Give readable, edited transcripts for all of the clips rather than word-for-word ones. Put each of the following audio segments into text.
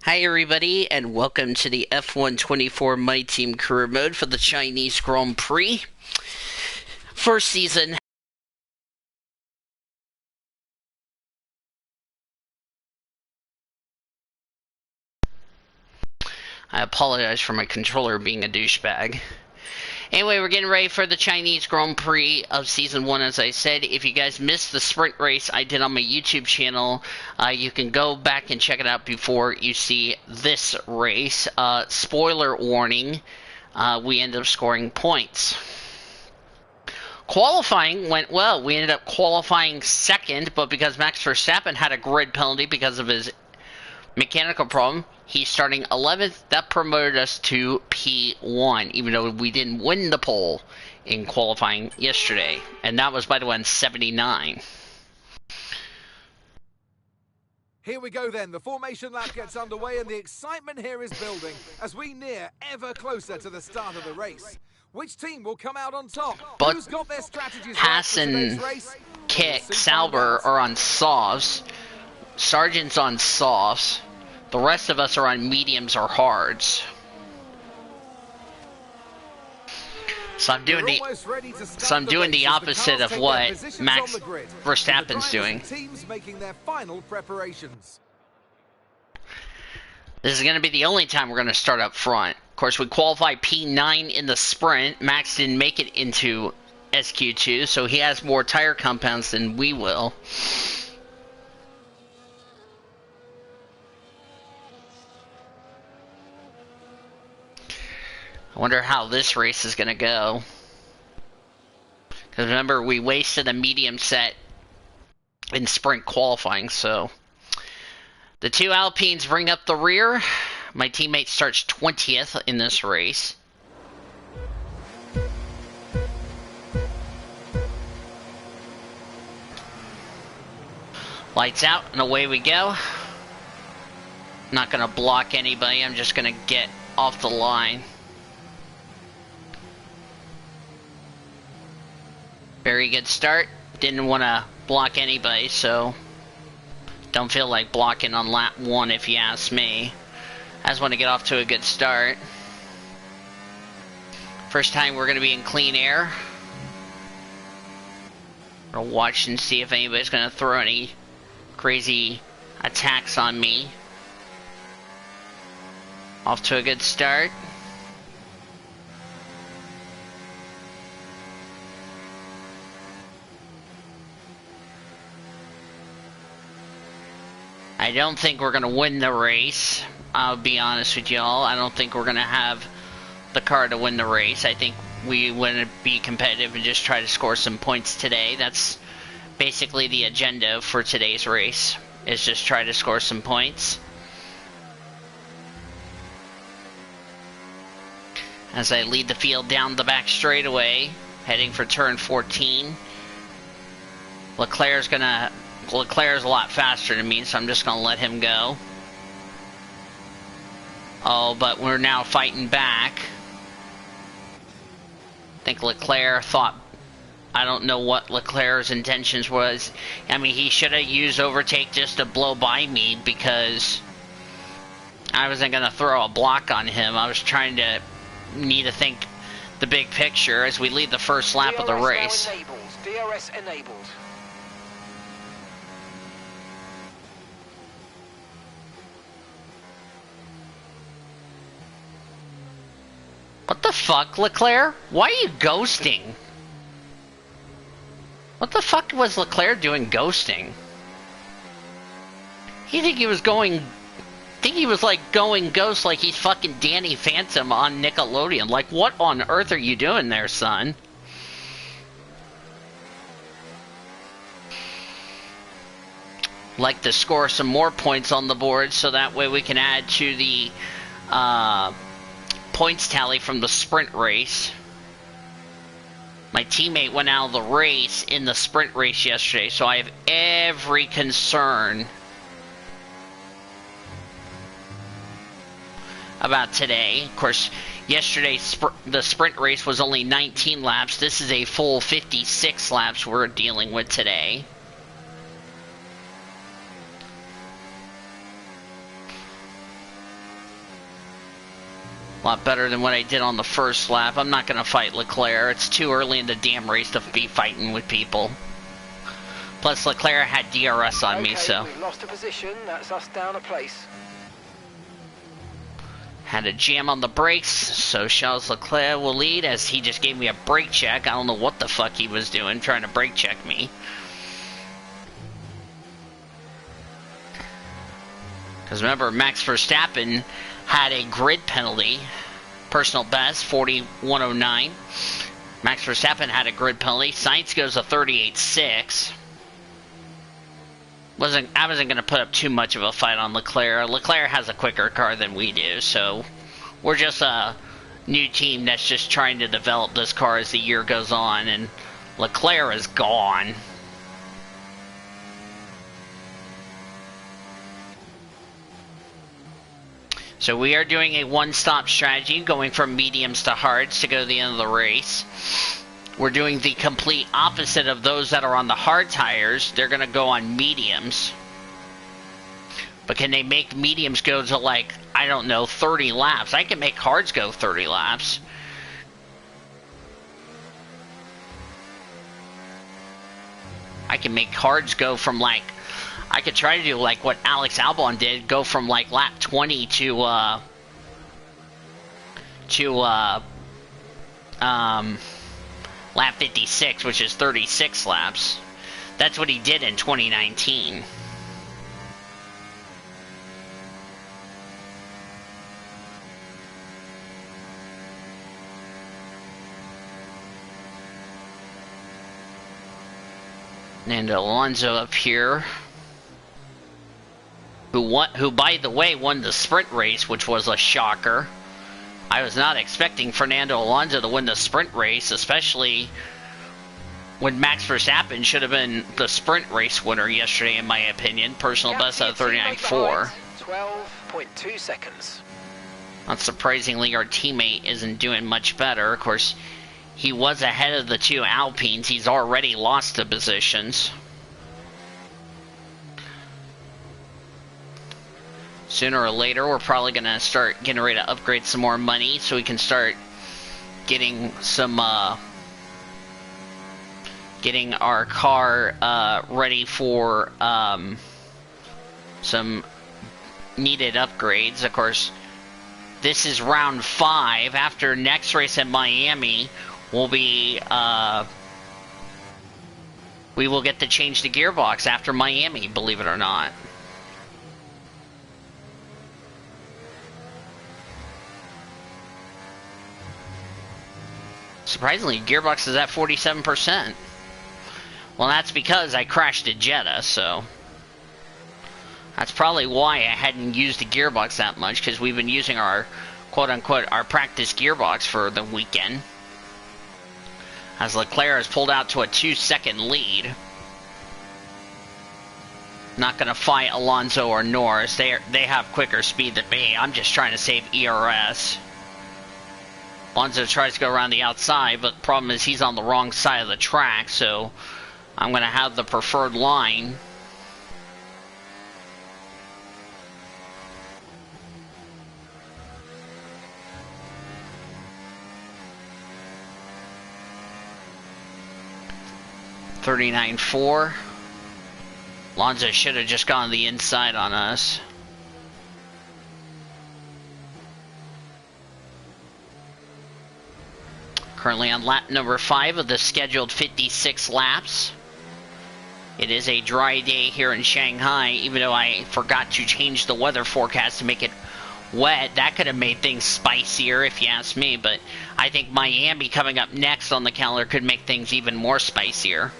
Hi everybody, and welcome to the F124 My Team Career Mode for the Chinese Grand Prix. First season. I apologize for my controller being a douchebag. Anyway, we're getting ready for the Chinese Grand Prix of Season 1, as I said. If you guys missed the sprint race I did on my YouTube channel, you can go back and check it out before you see this race. Spoiler warning, we ended up scoring points. Qualifying went well. We ended up qualifying second, but because Max Verstappen had a grid penalty because of his mechanical problem, he's starting 11th. That promoted us to P1, even though we didn't win the pole in qualifying yesterday. And that was by the way on 79. Here we go then. The formation lap gets underway and the excitement here is building as we near ever closer to the start of the race. Which team will come out on top? But who's got their strategies Haas right for and today's race? Kick, Sauber are on softs. Sargent's on softs. The rest of us are on mediums or hards. So I'm doing the opposite of what Max Verstappen's doing. Teams making their final preparations. This is going to be the only time we're going to start up front. Of course, we qualified P9 in the sprint. Max didn't make it into SQ2, so he has more tire compounds than we will. I wonder how this race is going to go. Because remember, we wasted a medium set in sprint qualifying, so... The two Alpines bring up the rear. My teammate starts 20th in this race. Lights out, and away we go. Not going to block anybody, I'm just going to get off the line. Very good start. Didn't want to block anybody, so don't feel like blocking on lap 1 if you ask me. I just want to get off to a good start. First time we're going to be in clean air. We'll watch and see if anybody's going to throw any crazy attacks on me. Off to a good start. I don't think we're going to win the race. I'll be honest with y'all. I don't think we're going to have the car to win the race. I think we want to be competitive and just try to score some points today. That's basically the agenda for today's race, is just try to score some points. As I lead the field down the back straightaway, heading for turn 14. Leclerc's a lot faster than me, so I'm just going to let him go. Oh, but we're now fighting back. I think Leclerc thought... I don't know what Leclerc's intentions was. I mean, he should have used overtake just to blow by me, because I wasn't going to throw a block on him. I was trying to think the big picture as we lead the first lap of the race. DRS enabled. What the fuck, Leclerc? Why are you ghosting? What the fuck was Leclerc doing ghosting? He was like going ghost like he's fucking Danny Phantom on Nickelodeon. Like, what on earth are you doing there, son? Like to score some more points on the board so that way we can add to the points tally from the sprint race. My teammate went out of the race in the sprint race yesterday, so I have every concern about today. Of course, yesterday the sprint race was only 19 laps. This is a full 56 laps we're dealing with today. A lot better than what I did on the first lap. I'm not going to fight Leclerc. It's too early in the damn race to be fighting with people. Plus, Leclerc had DRS on me, so... we've lost a position. That's us down a place. Had to jam on the brakes, so Charles Leclerc will lead as he just gave me a brake check. I don't know what the fuck he was doing, trying to brake check me. Because remember, Max Verstappen had a grid penalty. Personal best, 41.09. Max Verstappen had a grid penalty. Sainz goes a 38.6. I wasn't going to put up too much of a fight on Leclerc. Leclerc has a quicker car than we do, so we're just a new team that's just trying to develop this car as the year goes on, and Leclerc is gone. So we are doing a one-stop strategy, going from mediums to hards to go to the end of the race. We're doing the complete opposite of those that are on the hard tires. They're going to go on mediums. But can they make mediums go to, like, I don't know, 30 laps? I can make hards go 30 laps. I can make hards go from, like, I could try to do, like, what Alex Albon did, go from, like, lap 20 to lap 56, which is 36 laps. That's what he did in 2019. And Alonso up here, who by the way won the sprint race, which was a shocker. I was not expecting Fernando Alonso to win the sprint race, especially when Max Verstappen should have been the sprint race winner yesterday, in my opinion. Personal best of 39.4. 12.2 seconds. Not surprisingly, our teammate isn't doing much better. Of course, he was ahead of the two Alpines. He's already lost the positions. Sooner or later, we're probably going to start getting ready to upgrade some more money so we can start getting some, getting our car, ready for, some needed upgrades. Of course, this is round 5. After next race in Miami, we'll be, we will get to change the gearbox after Miami, believe it or not. Surprisingly, gearbox is at 47%. Well, that's because I crashed at Jeddah, so that's probably why I hadn't used the gearbox that much, because we've been using our, quote-unquote, our practice gearbox for the weekend. As Leclerc has pulled out to a 2-second lead. Not going to fight Alonso or Norris. They have quicker speed than me. I'm just trying to save ERS. Alonso tries to go around the outside, but the problem is he's on the wrong side of the track, so I'm going to have the preferred line. .39.4. Alonso should have just gone the inside on us. Currently on lap number 5 of the scheduled 56 laps. It is a dry day here in Shanghai, even though I forgot to change the weather forecast to make it wet. That could have made things spicier if you ask me, but I think Miami coming up next on the calendar could make things even more spicier.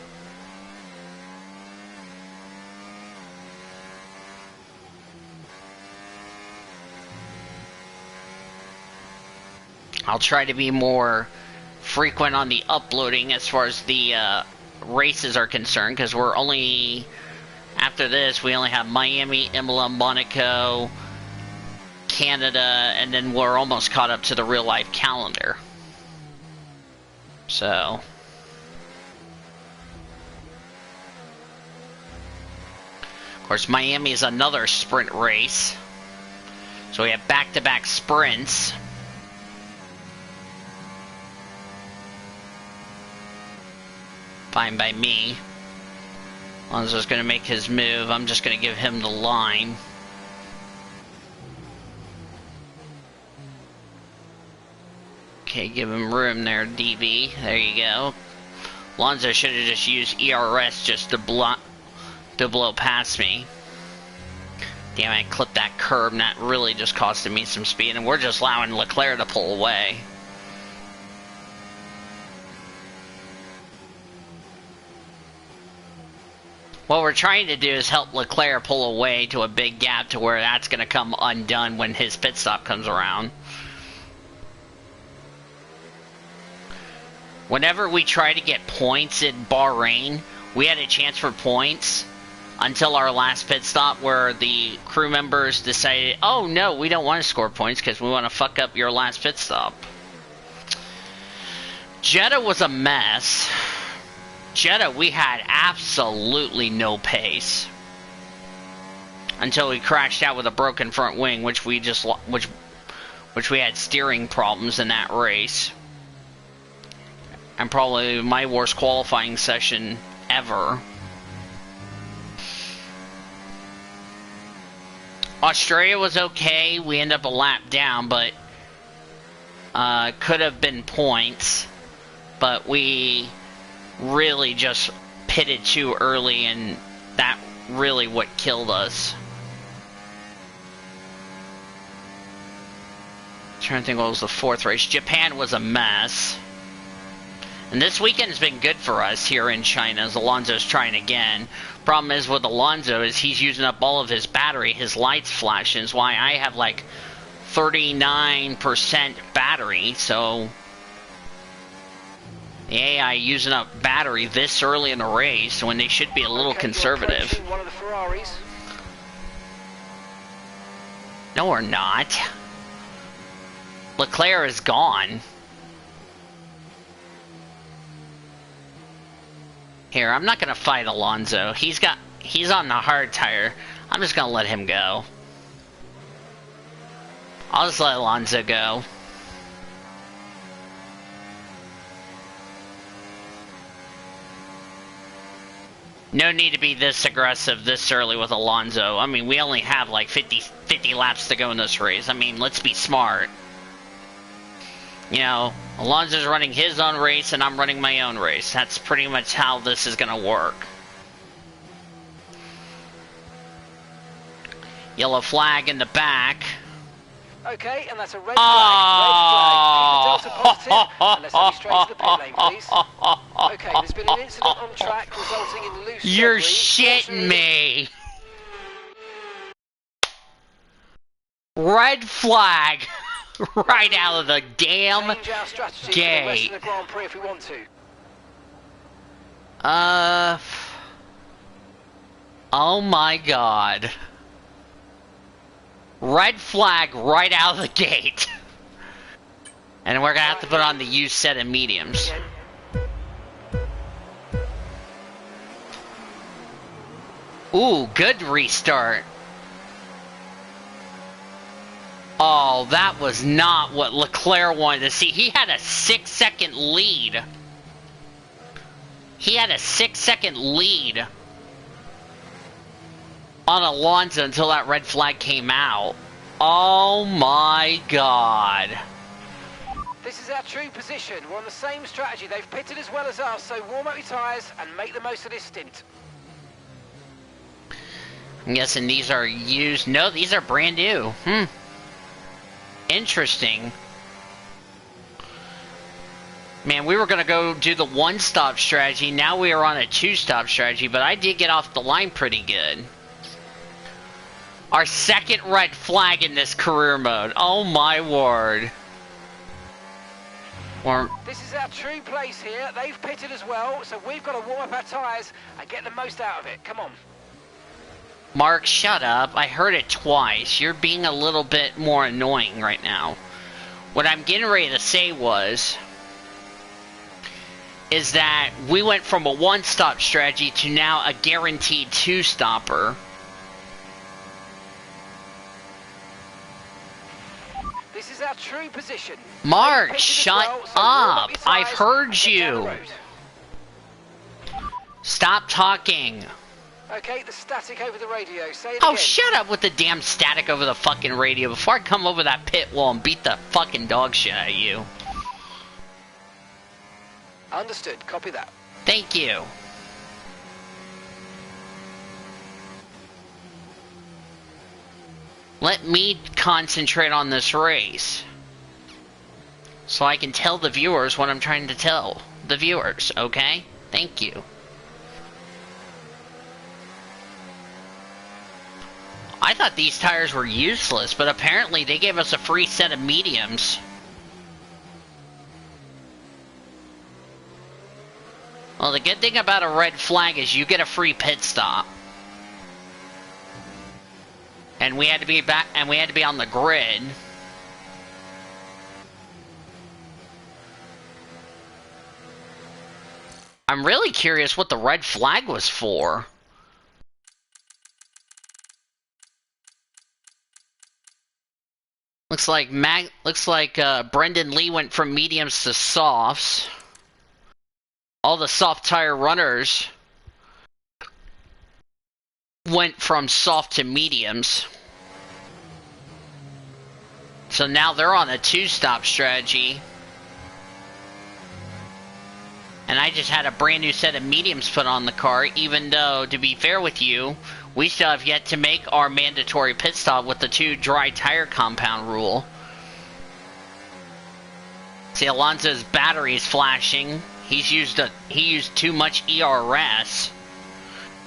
I'll try to be more frequent on the uploading as far as the races are concerned, because we're only, after this, we only have Miami, Imola, Monaco, Canada, and then we're almost caught up to the real life calendar. So of course, Miami is another sprint race, so we have back-to-back sprints. Fine by me. Alonso's going to make his move. I'm just going to give him the line. Okay, give him room there, DB. There you go. Alonso should have just used ERS just to blow past me. Damn, I clipped that curb, and that really just costed me some speed, and we're just allowing Leclerc to pull away. What we're trying to do is help Leclerc pull away to a big gap to where that's going to come undone when his pit stop comes around. Whenever we try to get points in Bahrain, we had a chance for points until our last pit stop where the crew members decided, oh no, we don't want to score points because we want to fuck up your last pit stop. Jeddah was a mess. Jeddah, we had absolutely no pace until we crashed out with a broken front wing, which we had steering problems in that race, and probably my worst qualifying session ever. Australia was okay. We ended up a lap down, but could have been points, but we really just pitted too early, and that really what killed us. Trying to think what was the fourth race. Japan was a mess. And this weekend has been good for us here in China as Alonso's trying again. Problem is with Alonso is he's using up all of his battery. His lights flashing is why I have like 39% battery, so the AI using up battery this early in the race when they should be a little conservative. One of the Ferraris. No, we're not. Leclerc is gone. Here, I'm not gonna fight Alonso. He's on the hard tire. I'm just gonna let him go. I'll just let Alonso go. No need to be this aggressive this early with Alonso. I mean, we only have like 50 laps to go in this race. I mean, let's be smart. You know, Alonso's running his own race and I'm running my own race. That's pretty much how this is going to work. Yellow flag in the back. Okay, and that's a red flag. Red flag. Keep the Delta positive, and let's head straight to the pit lane, please. Okay, there's been an incident on track resulting in loose You're debris. shitting me. Red flag right out of the damn Change our strategy for the gate. rest of the Grand Prix if we want to. Oh my god. Red flag right out of the gate. And we're gonna have to put on the used set of mediums. Ooh, good restart. Oh, that was not what Leclerc wanted to see. He had a 6-second lead. He had a 6-second lead on Alonso until that red flag came out. Oh my god. This is our true position. We're on the same strategy. They've pitted as well as us, so warm up your tyres and make the most of this stint. I'm guessing these are used. No, these are brand new. Interesting. Man, we were going to go do the one-stop strategy. Now we are on a two-stop strategy, but I did get off the line pretty good. Our second red flag in this career mode. Oh my word. This is our true place here. They've pitted as well, so we've got to warm up our tyres and get the most out of it. Come on. Mark, shut up. I heard it twice. You're being a little bit more annoying right now. What I'm getting ready to say is that we went from a one-stop strategy to now a guaranteed two-stopper. This is our true position. Mark, shut up. I've heard you. Stop talking. Okay, the static over the radio. Say it Oh, again. shut up with the damn static over the fucking radio before I come over that pit wall and beat the fucking dog shit out of you. Understood. Copy that. Thank you. Let me concentrate on this race. So I can tell the viewers what I'm trying to tell the viewers, okay? Thank you. I thought these tires were useless, but apparently they gave us a free set of mediums. Well, the good thing about a red flag is you get a free pit stop. And we had to be back, and we had to be on the grid. I'm really curious what the red flag was for. Looks like Brendan Lee went from mediums to softs. All the soft tire runners went from soft to mediums. So now they're on a two-stop strategy. And I just had a brand new set of mediums put on the car, even though, to be fair with you, we still have yet to make our mandatory pit stop with the 2 dry tire compound rule. See, Alonso's battery is flashing. He used too much ERS.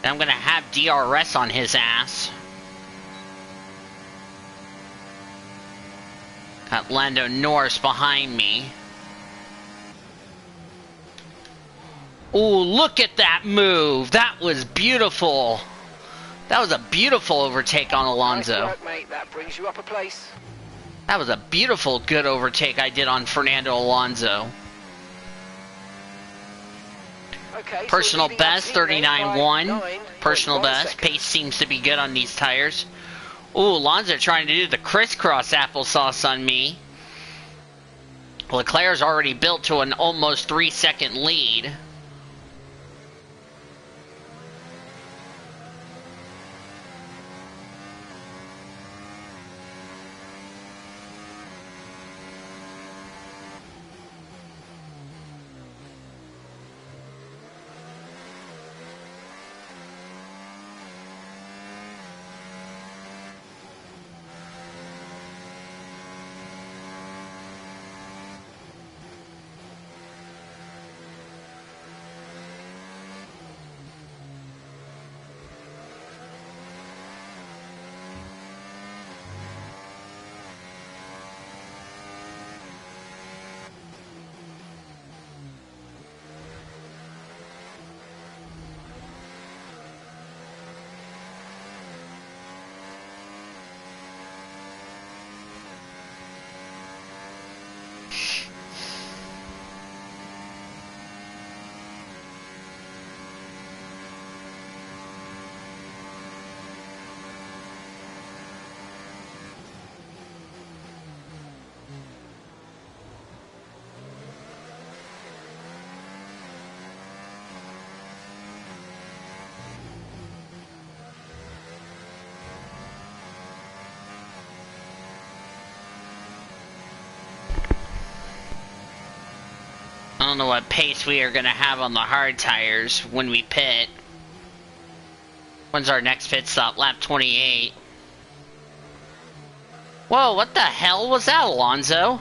And I'm gonna have DRS on his ass. Got Lando Norris behind me. Ooh, look at that move! That was beautiful! That was a beautiful overtake on Alonso. Nice work, mate. That brings you up a place. That was a beautiful, good overtake I did on Fernando Alonso. Okay, Personal so best, 39.1. Personal best. Pace seems to be good on these tires. Ooh, Alonso trying to do the crisscross applesauce on me. Leclerc's already built to an almost 3-second lead. I don't know what pace we are going to have on the hard tires when we pit. When's our next pit stop? Lap 28. Whoa, what the hell was that, Alonso?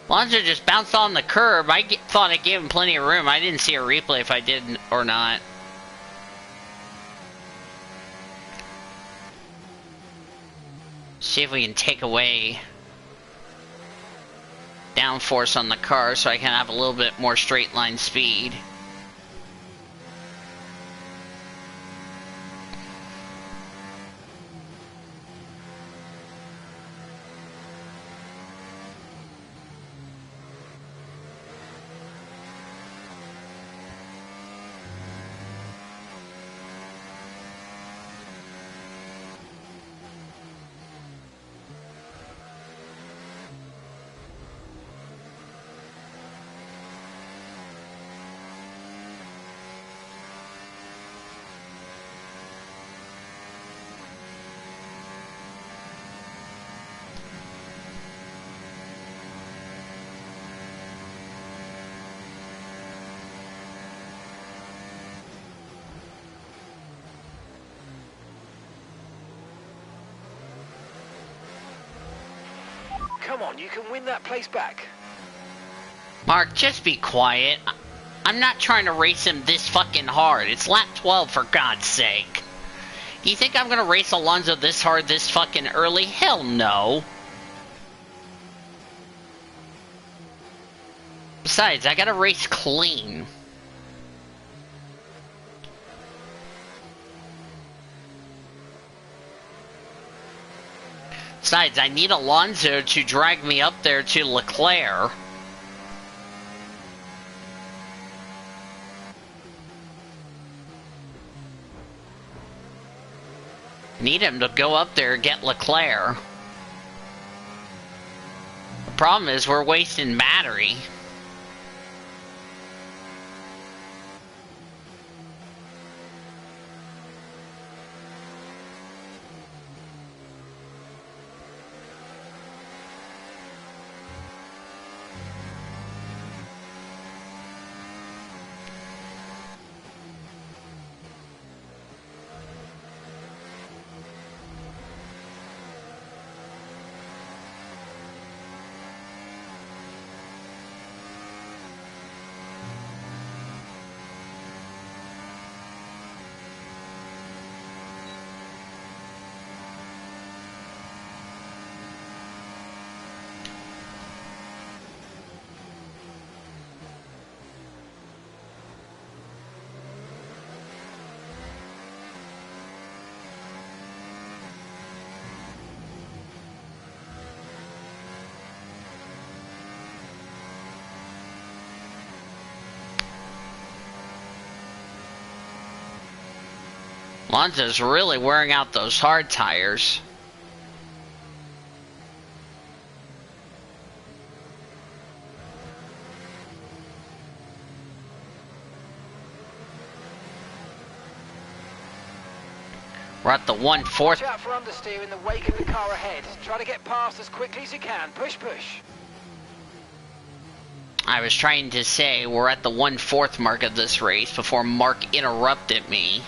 Alonso just bounced on the curb. I thought I gave him plenty of room. I didn't see a replay if I did or not. See if we can take away downforce on the car so I can have a little bit more straight line speed. Come on, you can win that place back. Mark, just be quiet. I'm not trying to race him this fucking hard. It's lap 12, for God's sake. Do you think I'm gonna race Alonso this hard this fucking early? Hell no. Besides, I gotta race clean. Besides, I need Alonso to drag me up there to Leclerc. Need him to go up there and get Leclerc. The problem is we're wasting battery. Alonso's really wearing out those hard tires. We're at the 1/4. Watch out for understeer in the wake of the car ahead. Try to get past as quickly as you can. Push, push. I was trying to say we're at the 1/4 mark of this race before Mark interrupted me.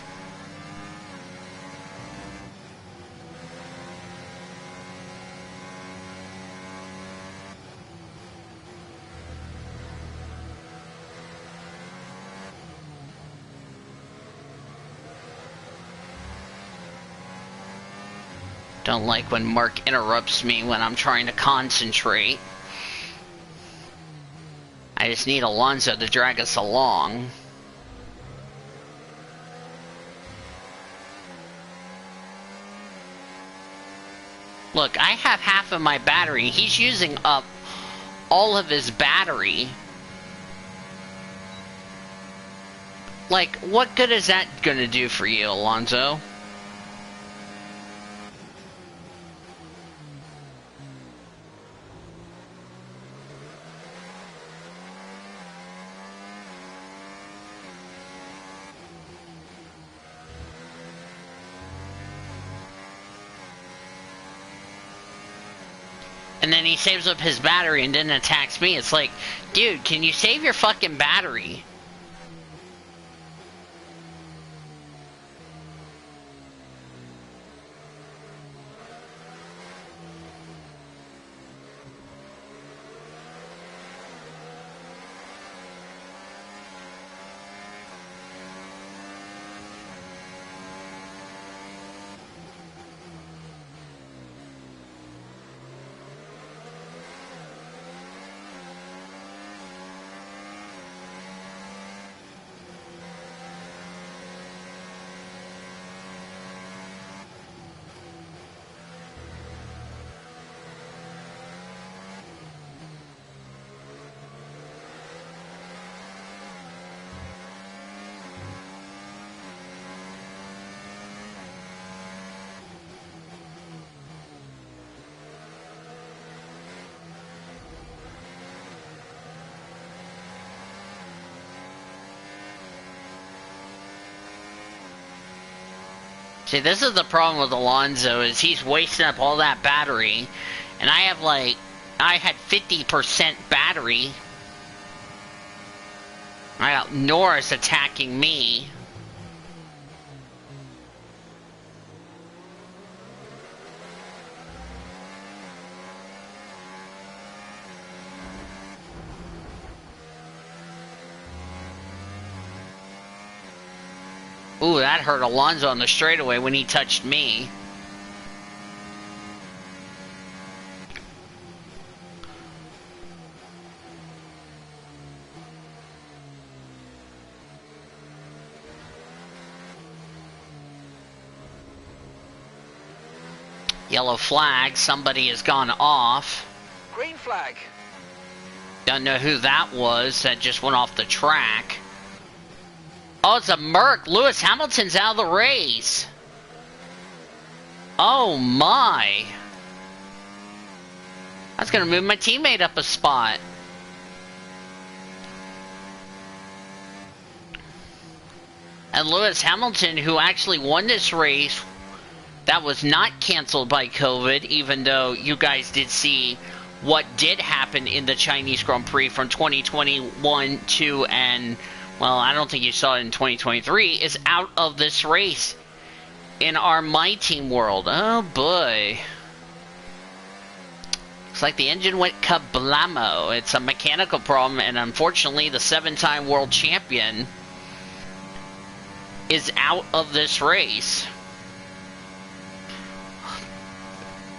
Don't like when Mark interrupts me when I'm trying to concentrate. I just need Alonso to drag us along. Look, I have half of my battery. He's using up all of his battery. Like, what good is that gonna do for you, Alonso? And then he saves up his battery and then attacks me. It's like, dude, can you save your fucking battery? See, this is the problem with Alonso, is he's wasting up all that battery, and I have like, I had 50% battery. I got Norris attacking me. Ooh, that hurt Alonso on the straightaway when he touched me. Yellow flag, somebody has gone off. Green flag. Don't know who that was that just went off the track. Oh, it's a Merc. Lewis Hamilton's out of the race. Oh my. That's going to move my teammate up a spot. And Lewis Hamilton, who actually won this race, that was not canceled by COVID, even though you guys did see what did happen in the Chinese Grand Prix from 2021 to, and, well, I don't think you saw it in 2023, is out of this race in our My Team world. Oh, boy. Looks like the engine went kablamo. It's a mechanical problem, and unfortunately, the 7-time world champion is out of this race.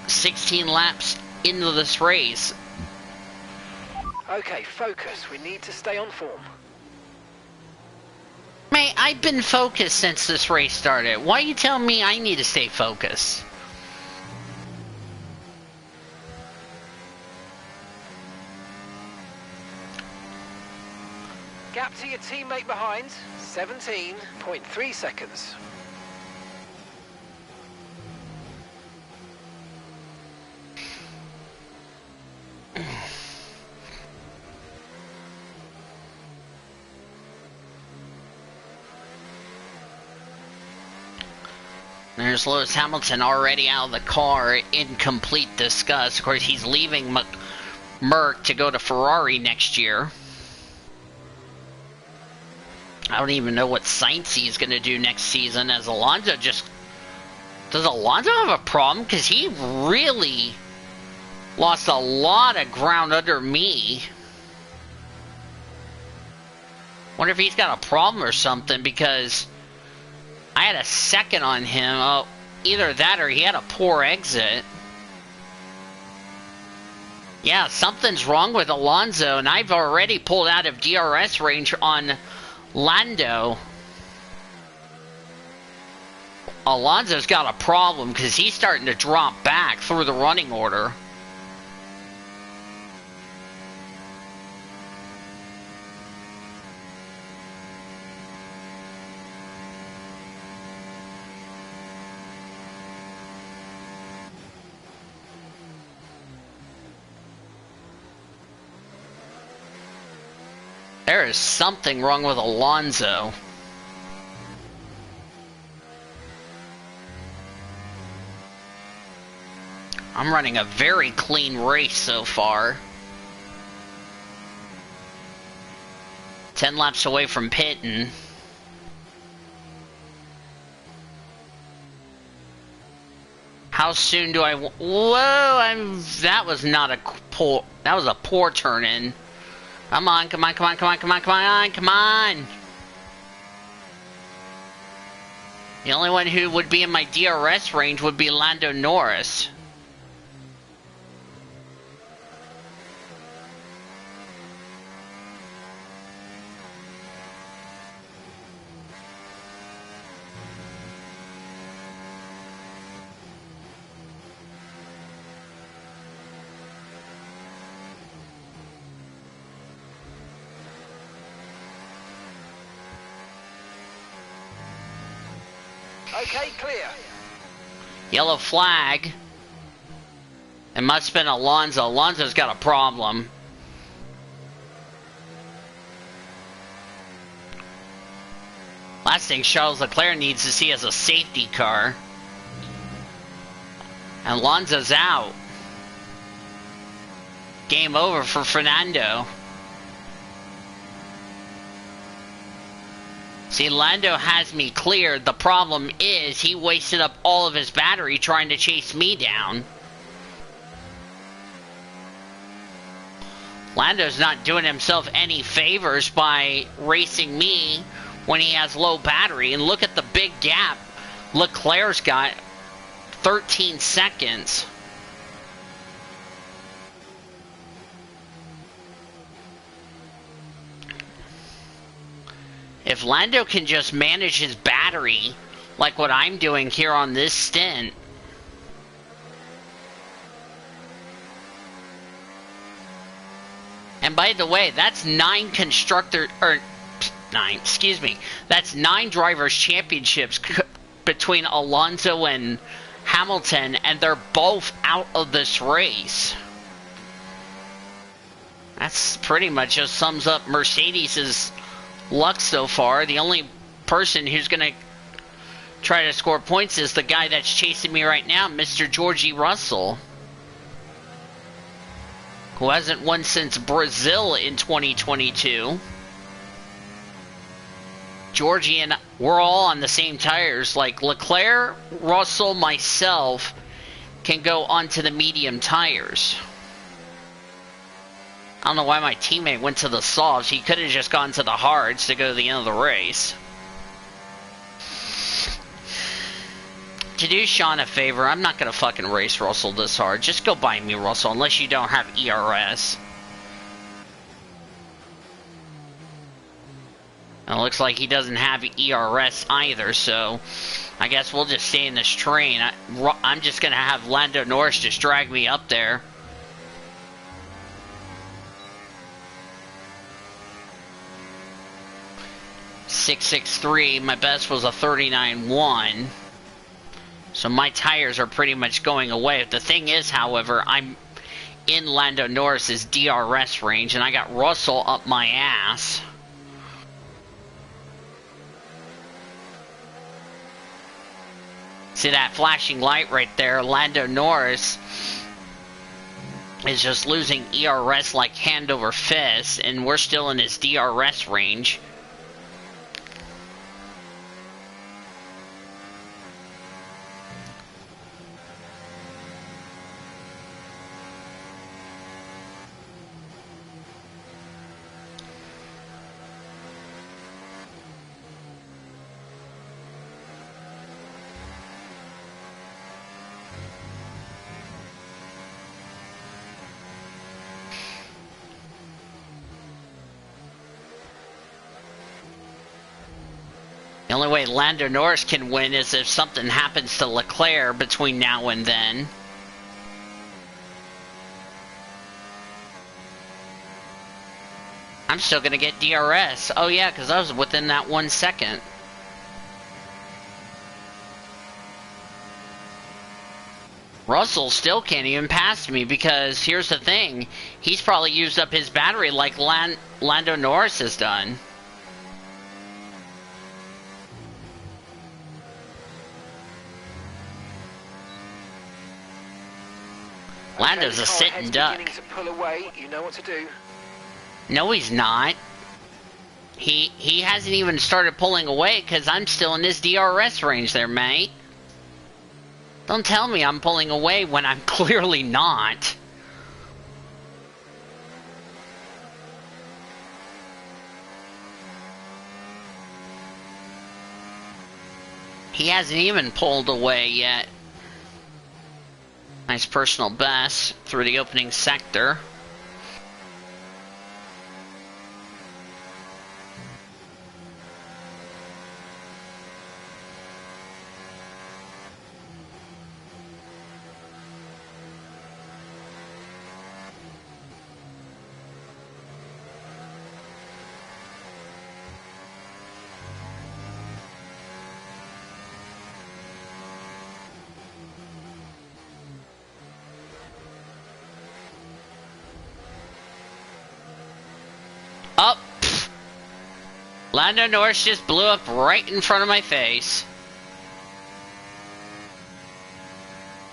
16 laps into this race. Okay, focus. We need to stay on form. Mate, I've been focused since this race started. Why are you telling me I need to stay focused? Gap to your teammate behind, 17.3 seconds. There's Lewis Hamilton already out of the car in complete disgust. Of course, he's leaving Merc to go to Ferrari next year. I don't even know what Sainz he's going to do next season, as Alonso just... Does Alonso have a problem? Because he really lost a lot of ground under me. Wonder if he's got a problem or something, because I had a second on him. Oh, either that or he had a poor exit. Yeah, something's wrong with Alonso, and I've already pulled out of DRS range on Lando. Alonso's got a problem because he's starting to drop back through the running order. There is something wrong with Alonso. I'm running a very clean race so far. 10 laps away from pitting. How soon do I... Whoa, that was not a poor... That was a poor turn in. Come on, come on, come on, come on, come on, come on, come on! The only one who would be in my DRS range would be Lando Norris. Okay, clear. Yellow flag. It must have been Alonso. Alonso's got a problem. Last thing Charles Leclerc needs to see is a safety car. And Alonso's out. Game over for Fernando. See, Lando has me cleared. The problem is he wasted up all of his battery trying to chase me down. Lando's not doing himself any favors by racing me when he has low battery. And look at the big gap Leclerc's got, 13 seconds. If Lando can just manage his battery like what I'm doing here on this stint, and by the way, that's 9 that's 9 drivers' championships between Alonso and Hamilton, and they're both out of this race. That's pretty much just sums up Mercedes' luck so far. The only person who's going to try to score points is the guy that's chasing me right now, Mr. Georgie Russell, who hasn't won since Brazil in 2022. Georgie and we're all on the same tires. Like Leclerc, Russell, myself can go onto the medium tires. I don't know why my teammate went to the softs. He could have just gone to the hards to go to the end of the race. To do Sean a favor, I'm not going to fucking race Russell this hard. Just go buy me Russell, unless you don't have ERS. And it looks like he doesn't have ERS either, so I guess we'll just stay in this train. I'm just going to have Lando Norris just drag me up there. .663, my best was a 39.1. So my tires are pretty much going away. The thing is, however, I'm in Lando Norris's DRS range, and I got Russell up my ass. See that flashing light right there? Lando Norris is just losing ERS like hand over fist, and we're still in his DRS range. The only way Lando Norris can win is if something happens to Leclerc between now and then. I'm still going to get DRS. Oh yeah, because I was within that 1 second. Russell still can't even pass me because here's the thing. He's probably used up his battery like Lando Norris has done. Lando's a sitting duck. To pull away. You know what to do. No, he's not. He hasn't even started pulling away because I'm still in his DRS range there, mate. Don't tell me I'm pulling away when I'm clearly not. He hasn't even pulled away yet. Nice personal best through the opening sector. Up. Oh, Lando Norris just blew up right in front of my face.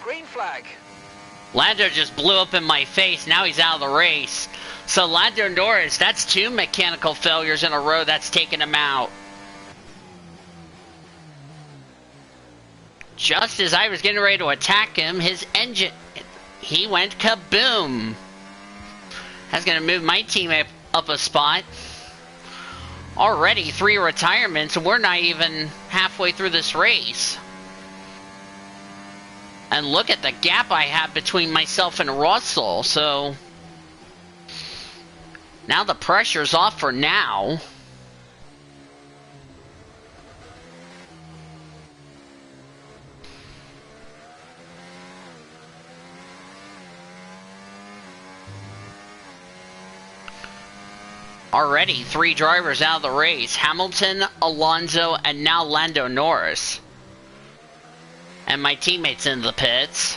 Green flag. Lando just blew up in my face. Now he's out of the race. So Lando Norris, that's 2 mechanical failures in a row that's taken him out. Just as I was getting ready to attack him, his engine, he went kaboom. That's going to move my teammate up a spot. Already 3 retirements, and we're not even halfway through this race. And look at the gap I have between myself and Russell, so now the pressure's off for now. Already 3 drivers out of the race. Hamilton, Alonso, and now Lando Norris. And my teammate's in the pits.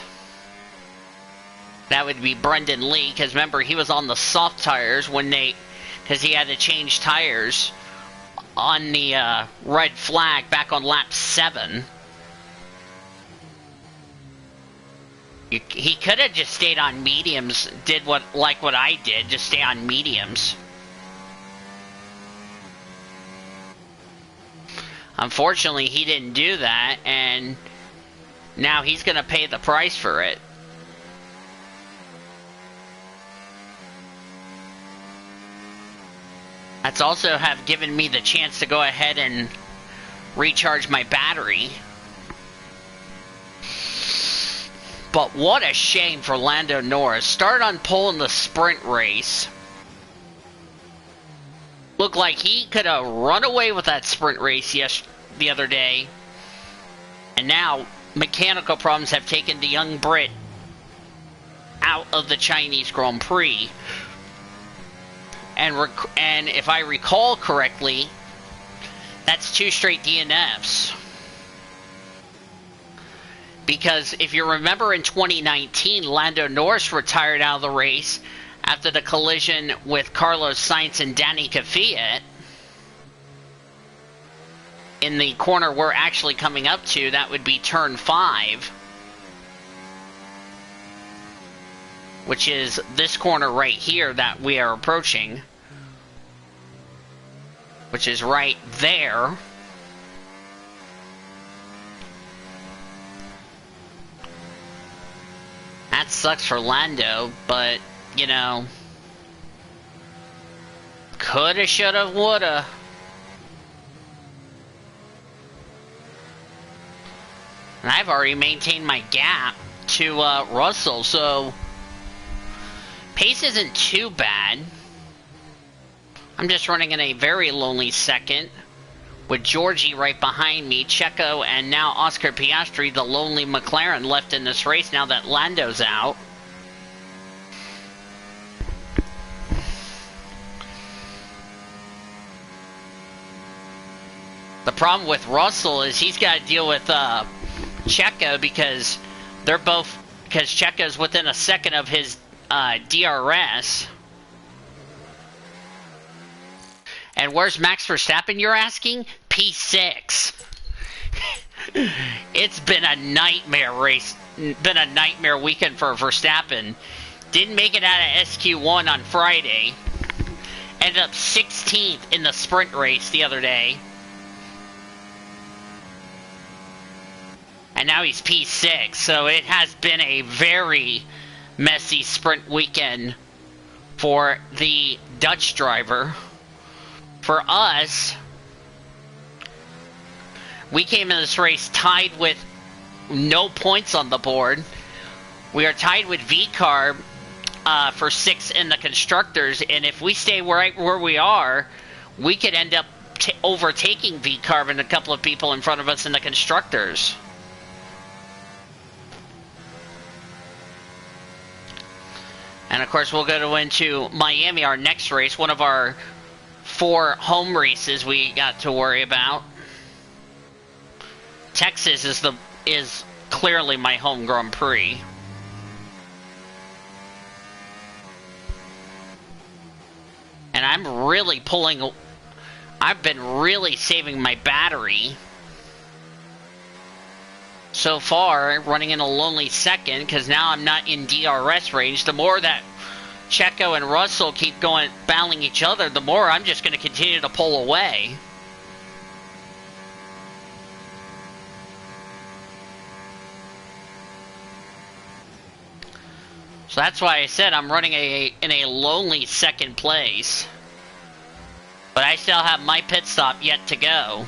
That would be Brendan Lee, because remember, he was on the soft tires because he had to change tires on the red flag back on lap 7. He could have just stayed on mediums, did what I did, just stay on mediums. Unfortunately, he didn't do that, and now he's going to pay the price for it. That's also have given me the chance to go ahead and recharge my battery. But what a shame for Lando Norris. Started on pole in the sprint race. Looked like he could have run away with that sprint race the other day. And now mechanical problems have taken the young Brit out of the Chinese Grand Prix. And if I recall correctly, that's 2 straight DNFs. Because if you remember in 2019, Lando Norris retired out of the race after the collision with Carlos Sainz and Danny Kvyat in the corner we're actually coming up to. That would be turn 5, which is this corner right here that we are approaching, which is right there. That sucks for Lando, but you know, coulda, shoulda, woulda. And I've already maintained my gap to Russell, so pace isn't too bad. I'm just running in a very lonely second with Georgie right behind me, Checo, and now Oscar Piastri, the lonely McLaren, left in this race now that Lando's out. The problem with Russell is he's got to deal with Checo because Checo's within a second of his DRS. And where's Max Verstappen, you're asking? P6. It's been a nightmare race. Been a nightmare weekend for Verstappen. Didn't make it out of SQ1 on Friday. Ended up 16th in the sprint race the other day. And now he's P6, so it has been a very messy sprint weekend for the Dutch driver. For us, we came in this race tied with no points on the board. We are tied with VCARB for 6th in the Constructors, and if we stay right where we are, we could end up overtaking VCARB and a couple of people in front of us in the Constructors. And of course, we'll go into Miami, our next race, one of our 4 home races we got to worry about. Texas is clearly my home Grand Prix. And I've been really saving my battery so far, running in a lonely second, because now I'm not in DRS range. The more that Checo and Russell keep battling each other, the more I'm just going to continue to pull away. So that's why I said I'm running in a lonely second place. But I still have my pit stop yet to go.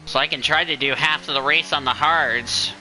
So I can try to do half of the race on the hards.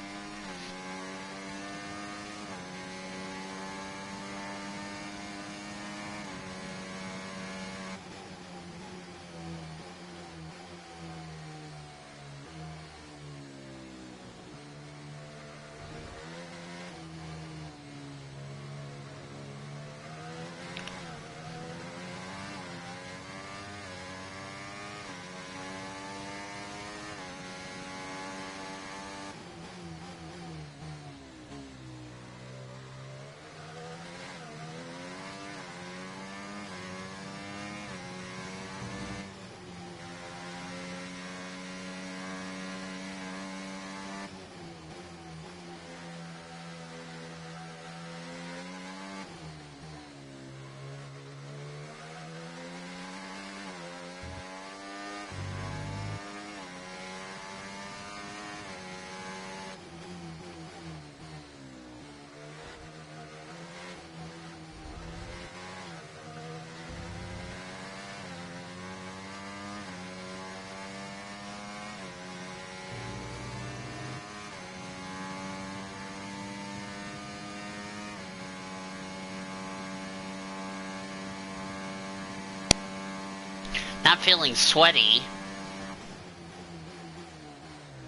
Not feeling sweaty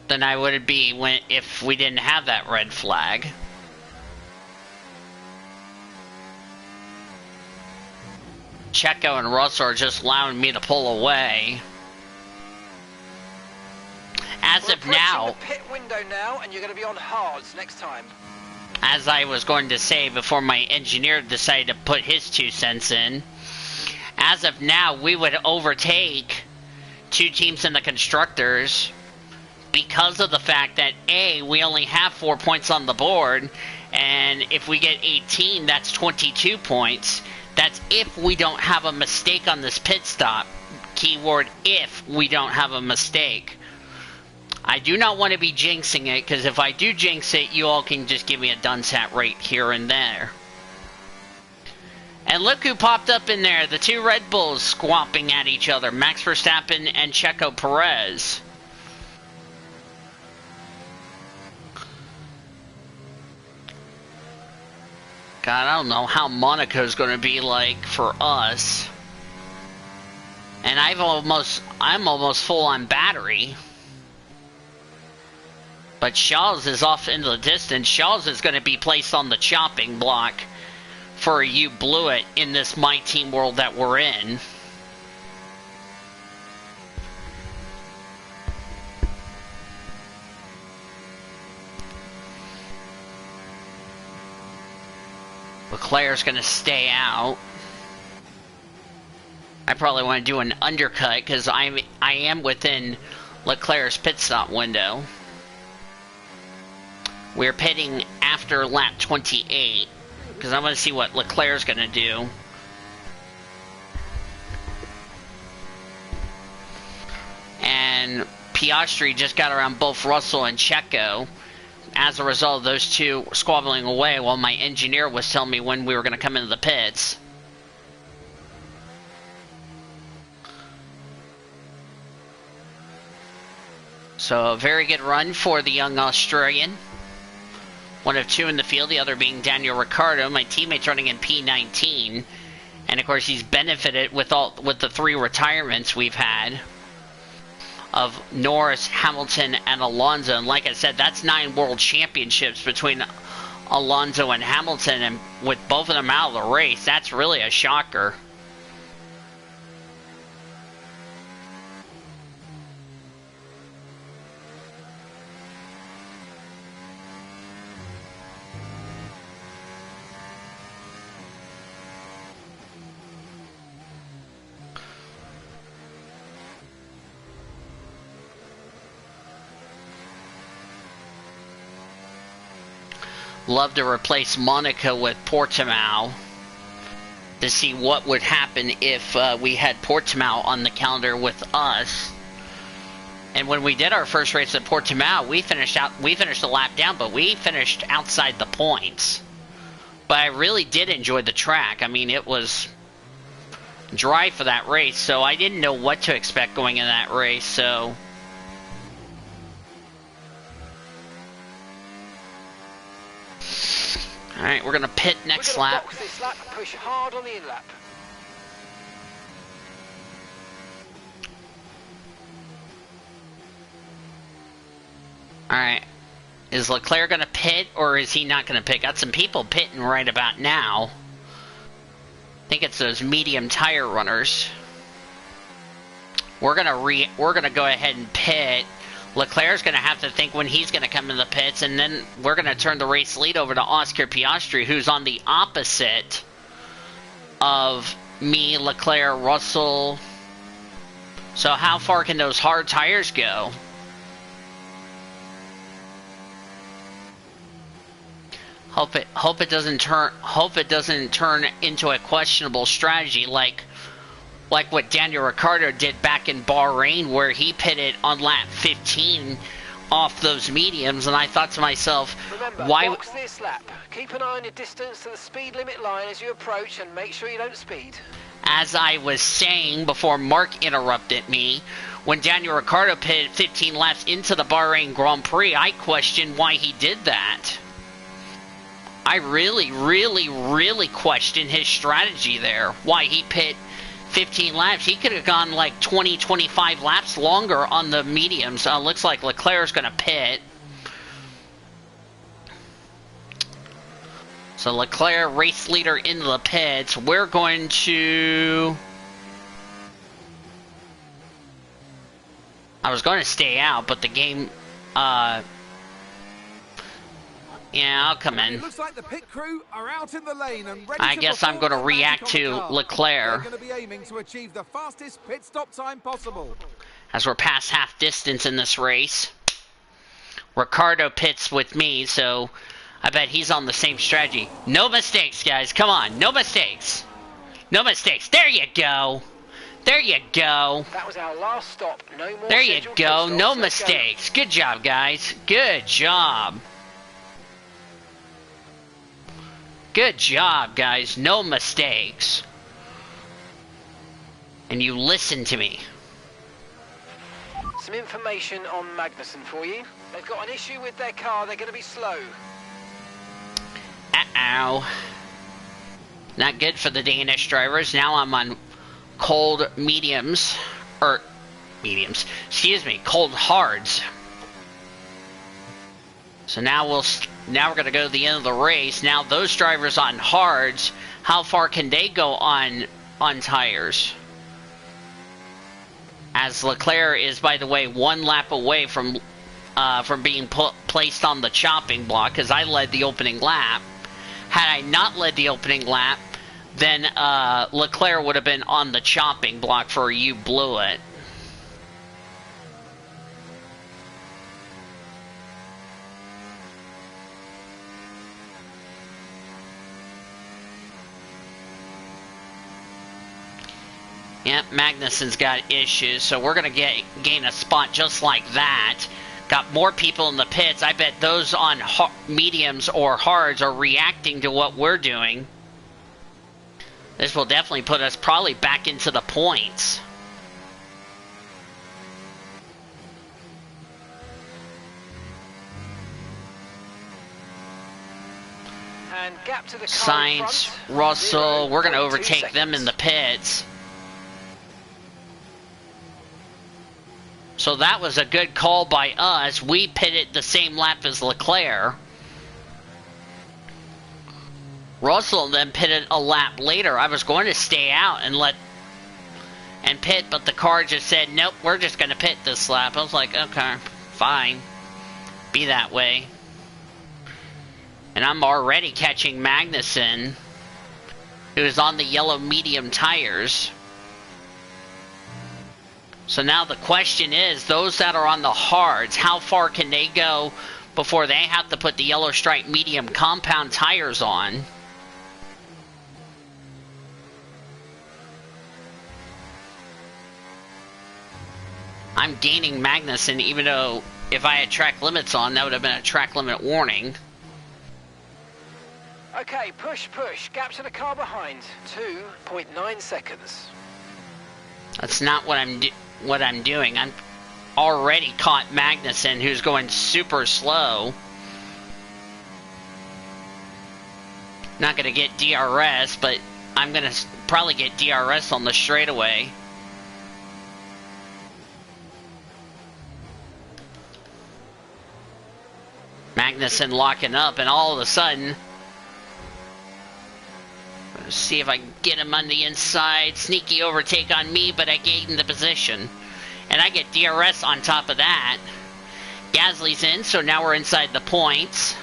than I would be if we didn't have that red flag. Checo and Russell are just allowing me to pull away. As of now, the pit window now, and you're going to be on hards next time. As I was going to say before my engineer decided to put his 2 cents in, as of now, we would overtake 2 teams in the constructors because of the fact that A, we only have 4 points on the board, and if we get 18, that's 22 points. That's if we don't have a mistake on this pit stop. Keyword, if we don't have a mistake. I do not want to be jinxing it, because if I do jinx it, you all can just give me a dunsat right here and there. And look who popped up in there, the 2 Red Bulls squamping at each other, Max Verstappen and Checo Perez. God, I don't know how Monaco's going to be like for us. And I'm almost full on battery. But Shaw's is off into the distance. Shaw's is going to be placed on the chopping block for you blew it in this My Team world that we're in. Leclerc's going to stay out. I probably want to do an undercut because I am within Leclerc's pit stop window. We're pitting after lap 28 because I want to see what Leclerc's going to do. And Piastri just got around both Russell and Checo. As a result of those 2 squabbling away while my engineer was telling me when we were going to come into the pits. So a very good run for the young Australian. One of 2 in the field, the other being Daniel Ricciardo. My teammate's running in P19. And of course he's benefited with the 3 retirements we've had of Norris, Hamilton, and Alonso. And like I said, that's 9 world championships between Alonso and Hamilton, and with both of them out of the race, that's really a shocker. Love to replace Monaco with Portimao to see what would happen if we had Portimao on the calendar with us. And when we did our first race at Portimao, we finished a lap down, but we finished outside the points. But I really did enjoy the track. I mean, it was dry for that race, so I didn't know what to expect going in that race, so... Alright, we're gonna pit next lap. Box this lap, push hard on the in-lap. Alright. Is Leclerc gonna pit, or is he not gonna pit? Got some people pitting right about now. I think it's those medium tire runners. We're gonna go ahead and pit. Leclerc's gonna have to think when he's gonna come in the pits, and then we're gonna turn the race lead over to Oscar Piastri, who's on the opposite of me, Leclerc, Russell. So how far can those hard tires go? Hope it doesn't turn into a questionable strategy like what Daniel Ricciardo did back in Bahrain, where he pitted on lap 15 off those mediums, and I thought to myself, remember, why box this lap. Keep an eye on your distance to the speed limit line as you approach, and make sure you don't speed. As I was saying before Mark interrupted me, when Daniel Ricciardo pitted 15 laps into the Bahrain Grand Prix, I questioned why he did that. I really questioned his strategy there. Why he pit 15 laps. He could have gone like 20, 25 laps longer on the mediums. Looks like Leclerc's going to pit. So Leclerc, race leader, into the pits. We're going to... I was going to stay out, but the game... Yeah, I'll come in. It looks like the pit crew are out in the lane and ready I guess I'm going to react to Leclerc. They're going to be aiming to achieve the fastest pit stop time possible. As we're past half distance in this race. Ricciardo pits with me, so I bet he's on the same strategy. No mistakes, guys. Come on. No mistakes. No mistakes. There you go. There you go. That was our last stop. No more. There you go. No mistakes. Good job, guys. Good job. Good job, guys. No mistakes. And you listen to me. Some information on Magnussen for you. They've got an issue with their car. They're going to be slow. Uh-oh. Not good for the Danish drivers. Now I'm on cold mediums. Mediums. Excuse me. Cold hards. So now we're going to go to the end of the race. Now those drivers on hards, how far can they go on tires? As Leclerc is, by the way, 1 lap away from being placed on the chopping block, because I led the opening lap. Had I not led the opening lap, then Leclerc would have been on the chopping block for you blew it. Yep, Magnussen's got issues, so we're going to gain a spot just like that. Got more people in the pits. I bet those on mediums or hards are reacting to what we're doing. This will definitely put us probably back into the points. And gap to the car Sainz, Russell, we're going to overtake them in the pits. So that was a good call by us. We pitted the same lap as Leclerc. Russell then pitted a lap later. I was going to stay out and pit, but the car just said, nope, we're just going to pit this lap. I was like, okay, fine. Be that way. And I'm already catching Magnussen, who's on the yellow medium tires. So now the question is, those that are on the hards, how far can they go before they have to put the yellow stripe medium compound tires on? I'm gaining Magnussen, even though if I had track limits on, that would have been a track limit warning. Okay, push, push. Gap to the car behind. 2.9 seconds. That's not what I'm doing. I'm already caught Magnussen, who's going super slow. Not going to get DRS, but I'm going to probably get DRS on the straightaway. Magnussen locking up, and all of a sudden, let's see if I can get him on the inside. Sneaky overtake on me, but I gained the position. And I get DRS on top of that. Gasly's in, so now we're inside the points.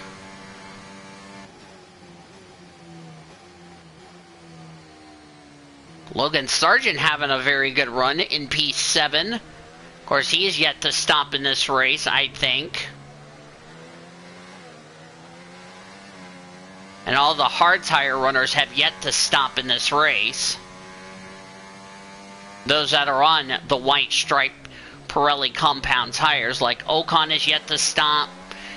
Logan Sargent having a very good run in P7. Of course, he is yet to stop in this race, I think. And all the hard tire runners have yet to stop in this race. Those that are on the white stripe Pirelli compound tires, like Ocon, is yet to stop.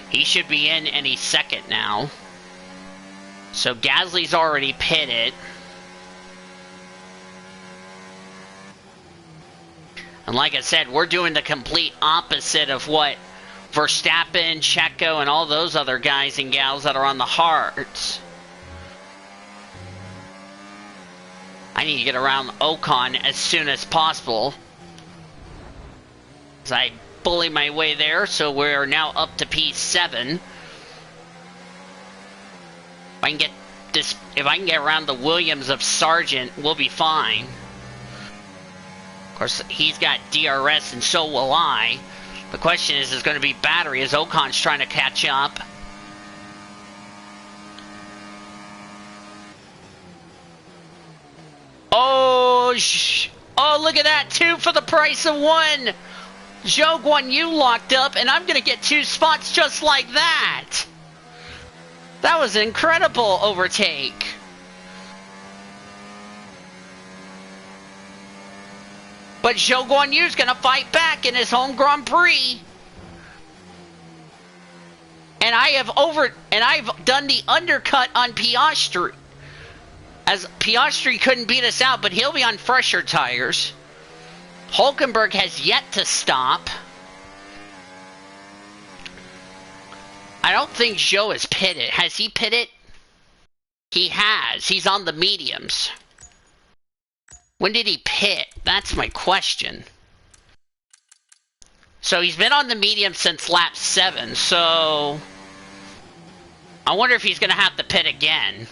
He should be in any second now. So Gasly's already pitted. And like I said, we're doing the complete opposite of what Verstappen, Checo, and all those other guys and gals that are on the hards. I need to get around Ocon as soon as possible. As I bully my way there, so we're now up to P7. If I can get around the Williams of Sargent, we'll be fine. Of course, he's got DRS and so will I. The question is going to be battery as Ocon's trying to catch up. Oh, look at that. 2 for the price of 1. Zhou Guanyu locked up, and I'm going to get 2 spots just like that. That was an incredible overtake. But Zhou Guanyu's going to fight back in his home Grand Prix. And I've done the undercut on Piastri. As Piastri couldn't beat us out, but he'll be on fresher tires. Hulkenberg has yet to stop. I don't think Zhou is pitted. Has he pitted? He has. He's on the mediums. When did he pit? That's my question. So he's been on the medium since lap 7, so I wonder if he's going to have to pit again.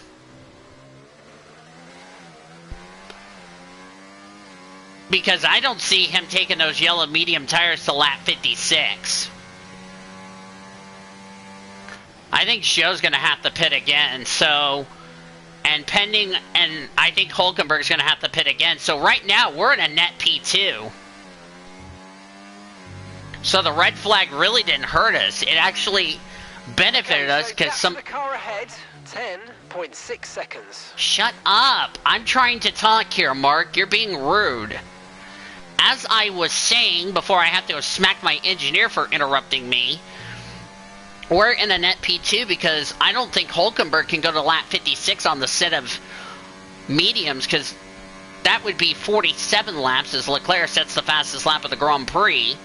Because I don't see him taking those yellow medium tires to lap 56. I think Zhou's going to have to pit again, so... And I think Hulkenberg's going to have to pit again. So right now, we're in a net P2. So the red flag really didn't hurt us. It actually benefited us because some... the car ahead, 10.6 seconds. Shut up. I'm trying to talk here, Mark. You're being rude. As I was saying before I have to smack my engineer for interrupting me, we're in a net P2 because I don't think Hulkenberg can go to lap 56 on the set of mediums because that would be 47 laps as Leclerc sets the fastest lap of the Grand Prix.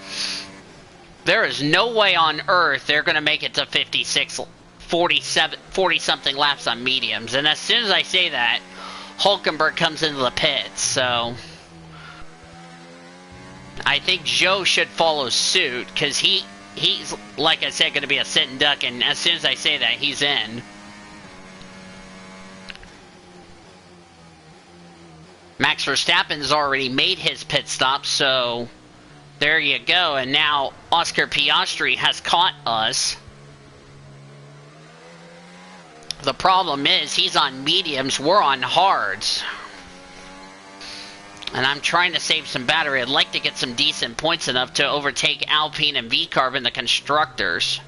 There is no way on earth they're going to make it to 56, 47, 40-something laps on mediums. And as soon as I say that, Hulkenberg comes into the pits. So I think Zhou should follow suit because he's, like I said, going to be a sitting duck, and as soon as I say that, he's in. Max Verstappen's already made his pit stop, so there you go. And now Oscar Piastri has caught us. The problem is he's on mediums, we're on hards. And I'm trying to save some battery. I'd like to get some decent points enough to overtake Alpine and V-Carb in the constructors.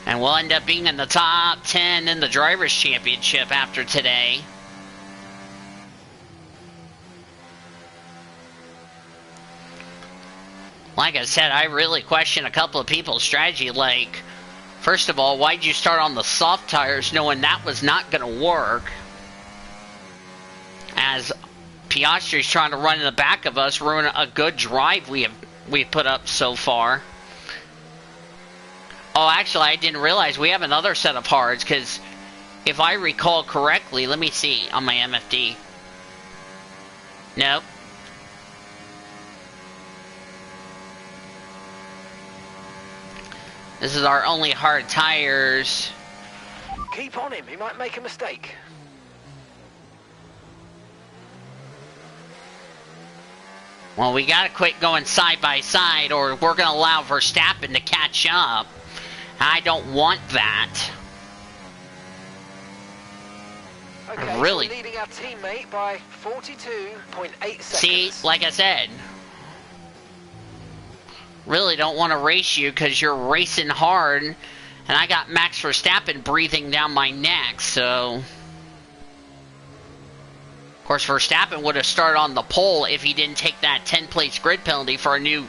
And we'll end up being in the top 10 in the Drivers' Championship after today. Like I said, I really question a couple of people's strategy. Like, first of all, why'd you start on the soft tires knowing that was not going to work? As Piastri's trying to run in the back of us, ruin a good drive we've put up so far. Oh, actually, I didn't realize we have another set of hards, because if I recall correctly, let me see on my MFD. Nope. This is our only hard tires. Keep on him, he might make a mistake. Well, we gotta quit going side by side, or we're gonna allow Verstappen to catch up. I don't want that. Okay, Really? so we're leading our teammate by 42.8 seconds. See, like I said, really don't want to race you because you're racing hard, and I got Max Verstappen breathing down my neck, so... Of course, Verstappen would have started on the pole if he didn't take that 10-place grid penalty for a new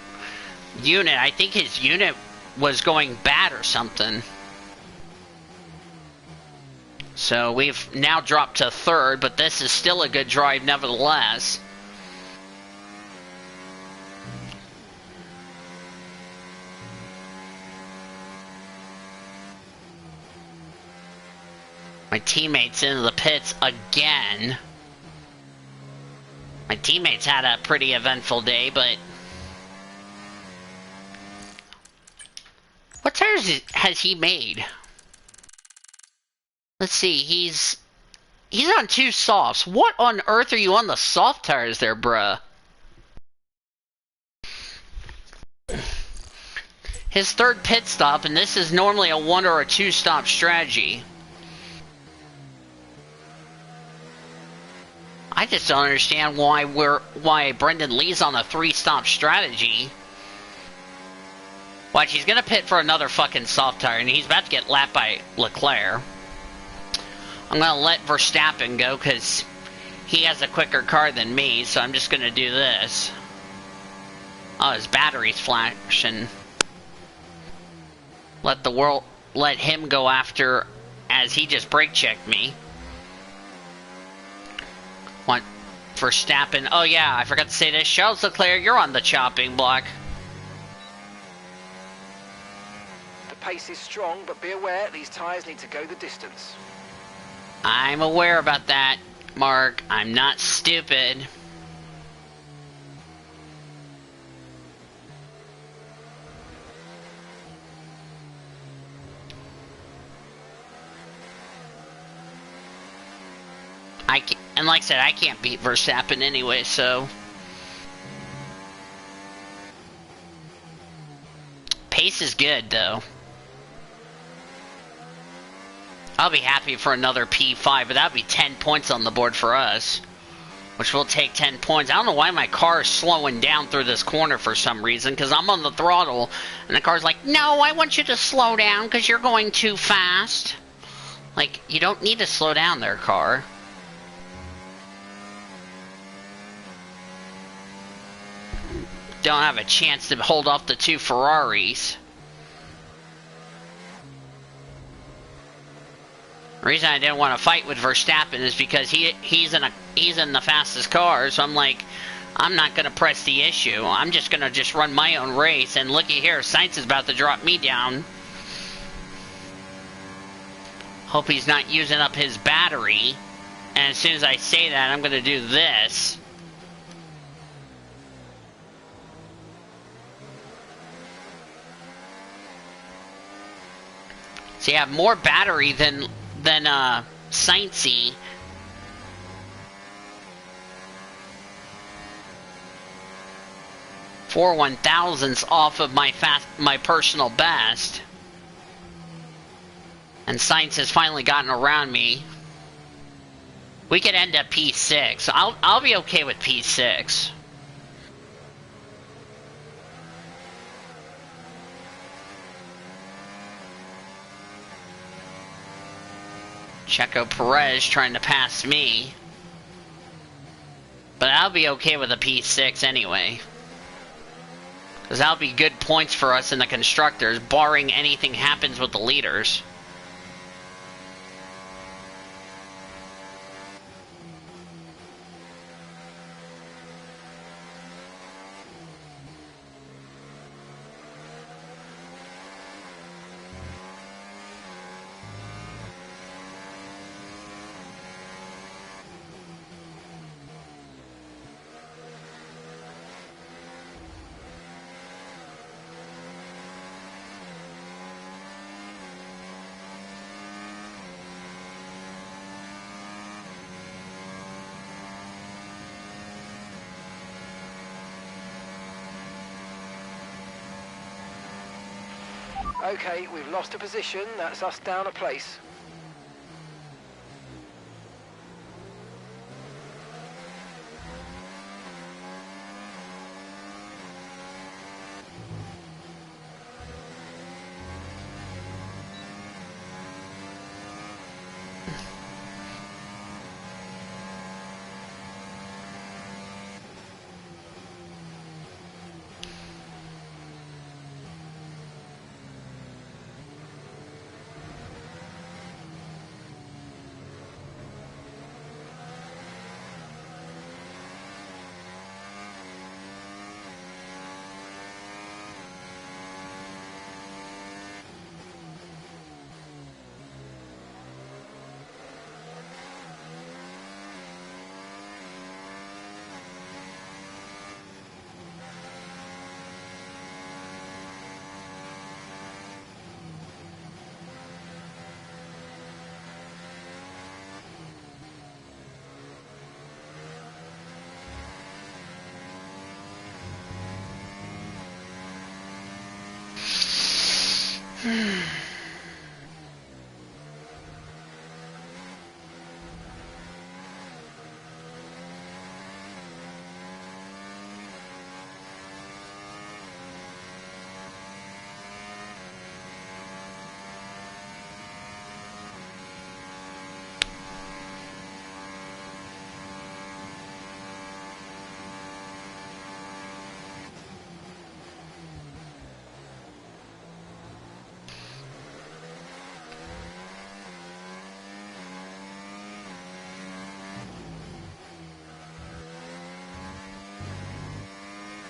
unit. I think his unit was going bad or something. So we've now dropped to third, but this is still a good drive nevertheless. My teammates into the pits again. My teammates had a pretty eventful day, but... What tires has he made? Let's see, he's on 2 softs. What on earth are you on the soft tires there, bruh? His third pit stop, and this is normally a 1 or a 2 stop strategy. I just don't understand why Brendan Lee's on a 3-stop strategy. Watch, he's gonna pit for another fucking soft tire, and he's about to get lapped by Leclerc. I'm gonna let Verstappen go because he has a quicker car than me, so I'm just gonna do this. Oh, his battery's flashing. Let him go after, as he just brake checked me. Want Verstappen? Oh yeah, I forgot to say this. Charles Leclerc, you're on the chopping block. The pace is strong, but be aware these tyres need to go the distance. I'm aware about that, Mark. I'm not stupid. And like I said, I can't beat Verstappen anyway, so... Pace is good, though. I'll be happy for another P5, but that would be 10 points on the board for us. Which will take 10 points. I don't know why my car is slowing down through this corner for some reason, because I'm on the throttle, and the car's like, no, I want you to slow down, because you're going too fast. Like, you don't need to slow down there, car. Don't have a chance to hold off the 2 Ferraris. The reason I didn't want to fight with Verstappen is because he's in the fastest car, so I'm like, I'm not going to press the issue. I'm just going to run my own race, and looky here, Sainz is about to drop me down. Hope he's not using up his battery. And as soon as I say that, I'm going to do this. So you have more battery than Sainzy. Four 1,000s off of my personal best. And Sainz has finally gotten around me. We could end up P6. I'll be okay with P6. Checo Perez trying to pass me. But I'll be okay with a P6 anyway. Because that'll be good points for us in the constructors, barring anything happens with the leaders. Okay, we've lost a position. That's us down a place.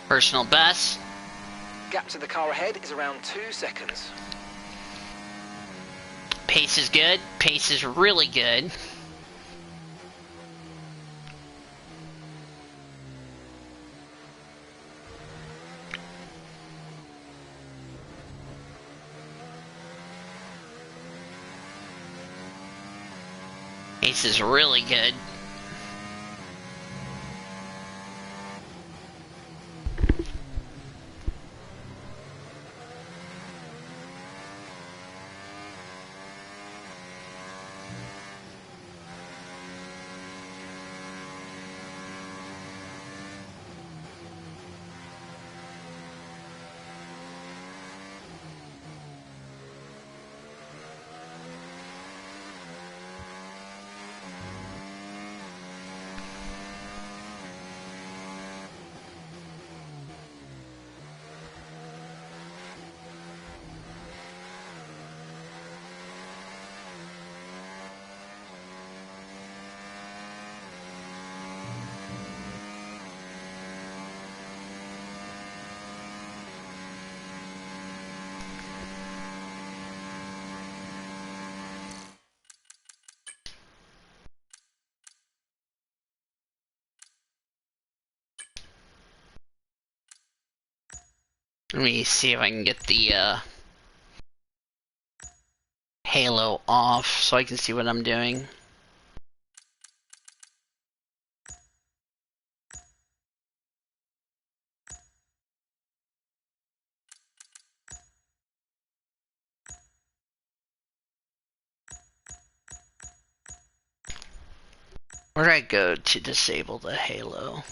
Personal best. Gap to the car ahead is around 2 seconds. Pace is good. Pace is really good. Pace is really good. Let me see if I can get the halo off so I can see what I'm doing. Where do I go to disable the halo?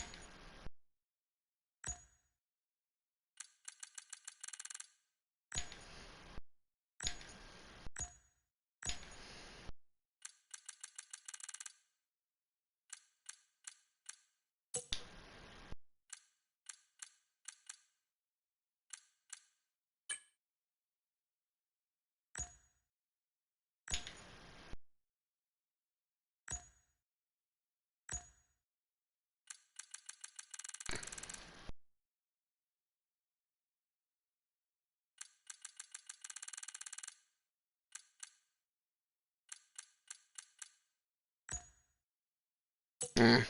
Mm.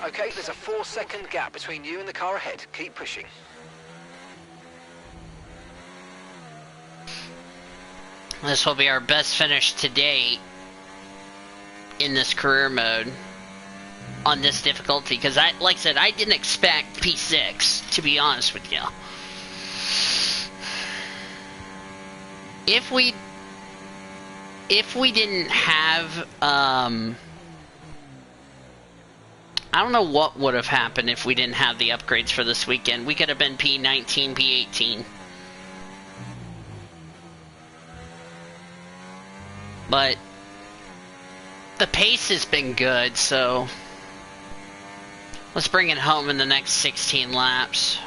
Okay, there's a 4-second gap between you and the car ahead. Keep pushing. This will be our best finish to date in this career mode on this difficulty, because like I said, I didn't expect P6, to be honest with you. If we didn't have I don't know what would have happened if we didn't have the upgrades for this weekend. We could have been P19, P18. But the pace has been good, so let's bring it home in the next 16 laps.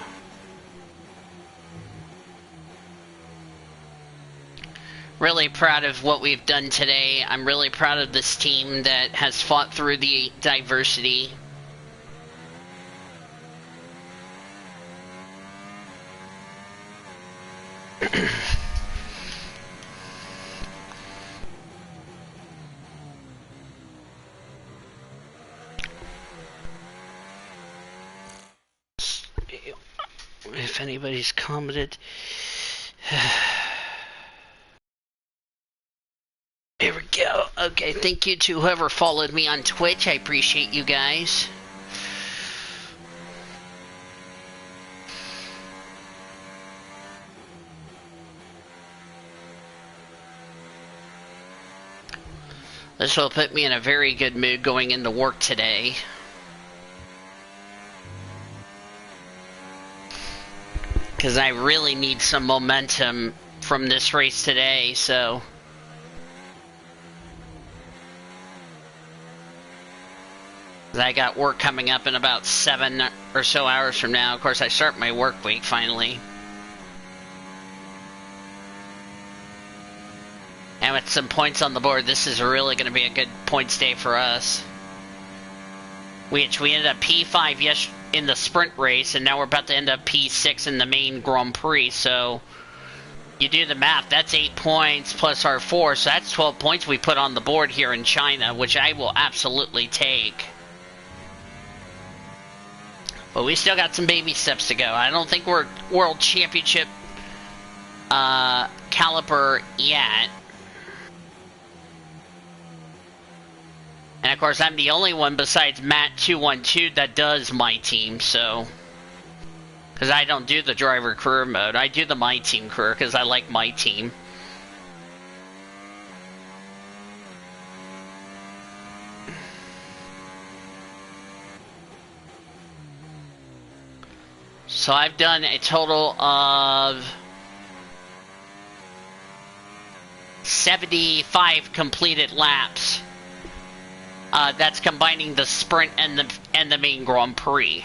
Really proud of what we've done today. I'm really proud of this team that has fought through the diversity. If anybody's commented. Here we go. Okay, thank you to whoever followed me on Twitch. I appreciate you guys. This will put me in a very good mood going into work today. Because I really need some momentum from this race today, so... I got work coming up in about 7 or so hours from now. Of course, I start my work week finally. And with some points on the board, this is really going to be a good points day for us. We ended up P5 in the sprint race, and now we're about to end up P6 in the main Grand Prix. So you do the math, that's 8 points plus our 4, so that's 12 points we put on the board here in China, which I will absolutely take. But we still got some baby steps to go. I don't think we're World Championship caliber yet. And of course, I'm the only one besides Matt212 that does my team, so... Because I don't do the driver career mode. I do the my team career because I like my team. So I've done a total of 75 completed laps. That's combining the sprint and the main Grand Prix.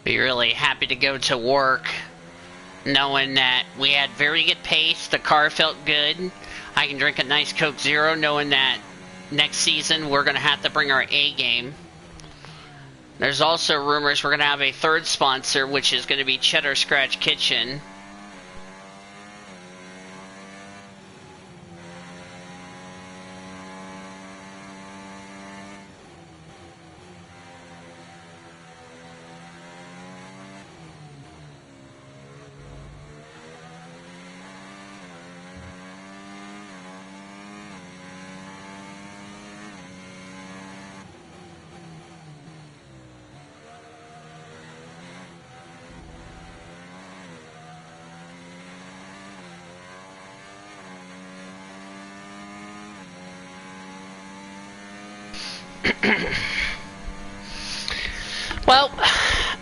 Be really happy to go to work knowing that we had very good pace, the car felt good. I can drink a nice Coke Zero knowing that next season we're going to have to bring our A game. There's also rumors we're going to have a third sponsor, which is going to be Cheddar Scratch Kitchen. Well,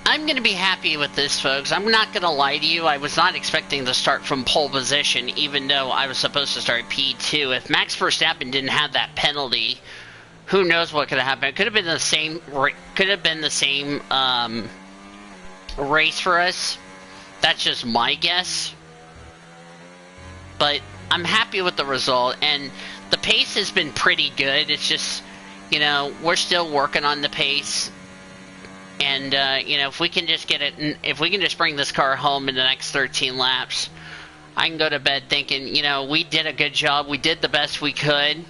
I'm going to be happy with this, folks. I'm not going to lie to you. I was not expecting to start from pole position, even though I was supposed to start P2. If Max Verstappen didn't have that penalty, who knows what could have happened? It could have been the same. Race for us. That's just my guess. But I'm happy with the result, and the pace has been pretty good. It's just, you know, we're still working on the pace. And, you know, if we can just bring this car home in the next 13 laps, I can go to bed thinking, you know, we did a good job. We did the best we could.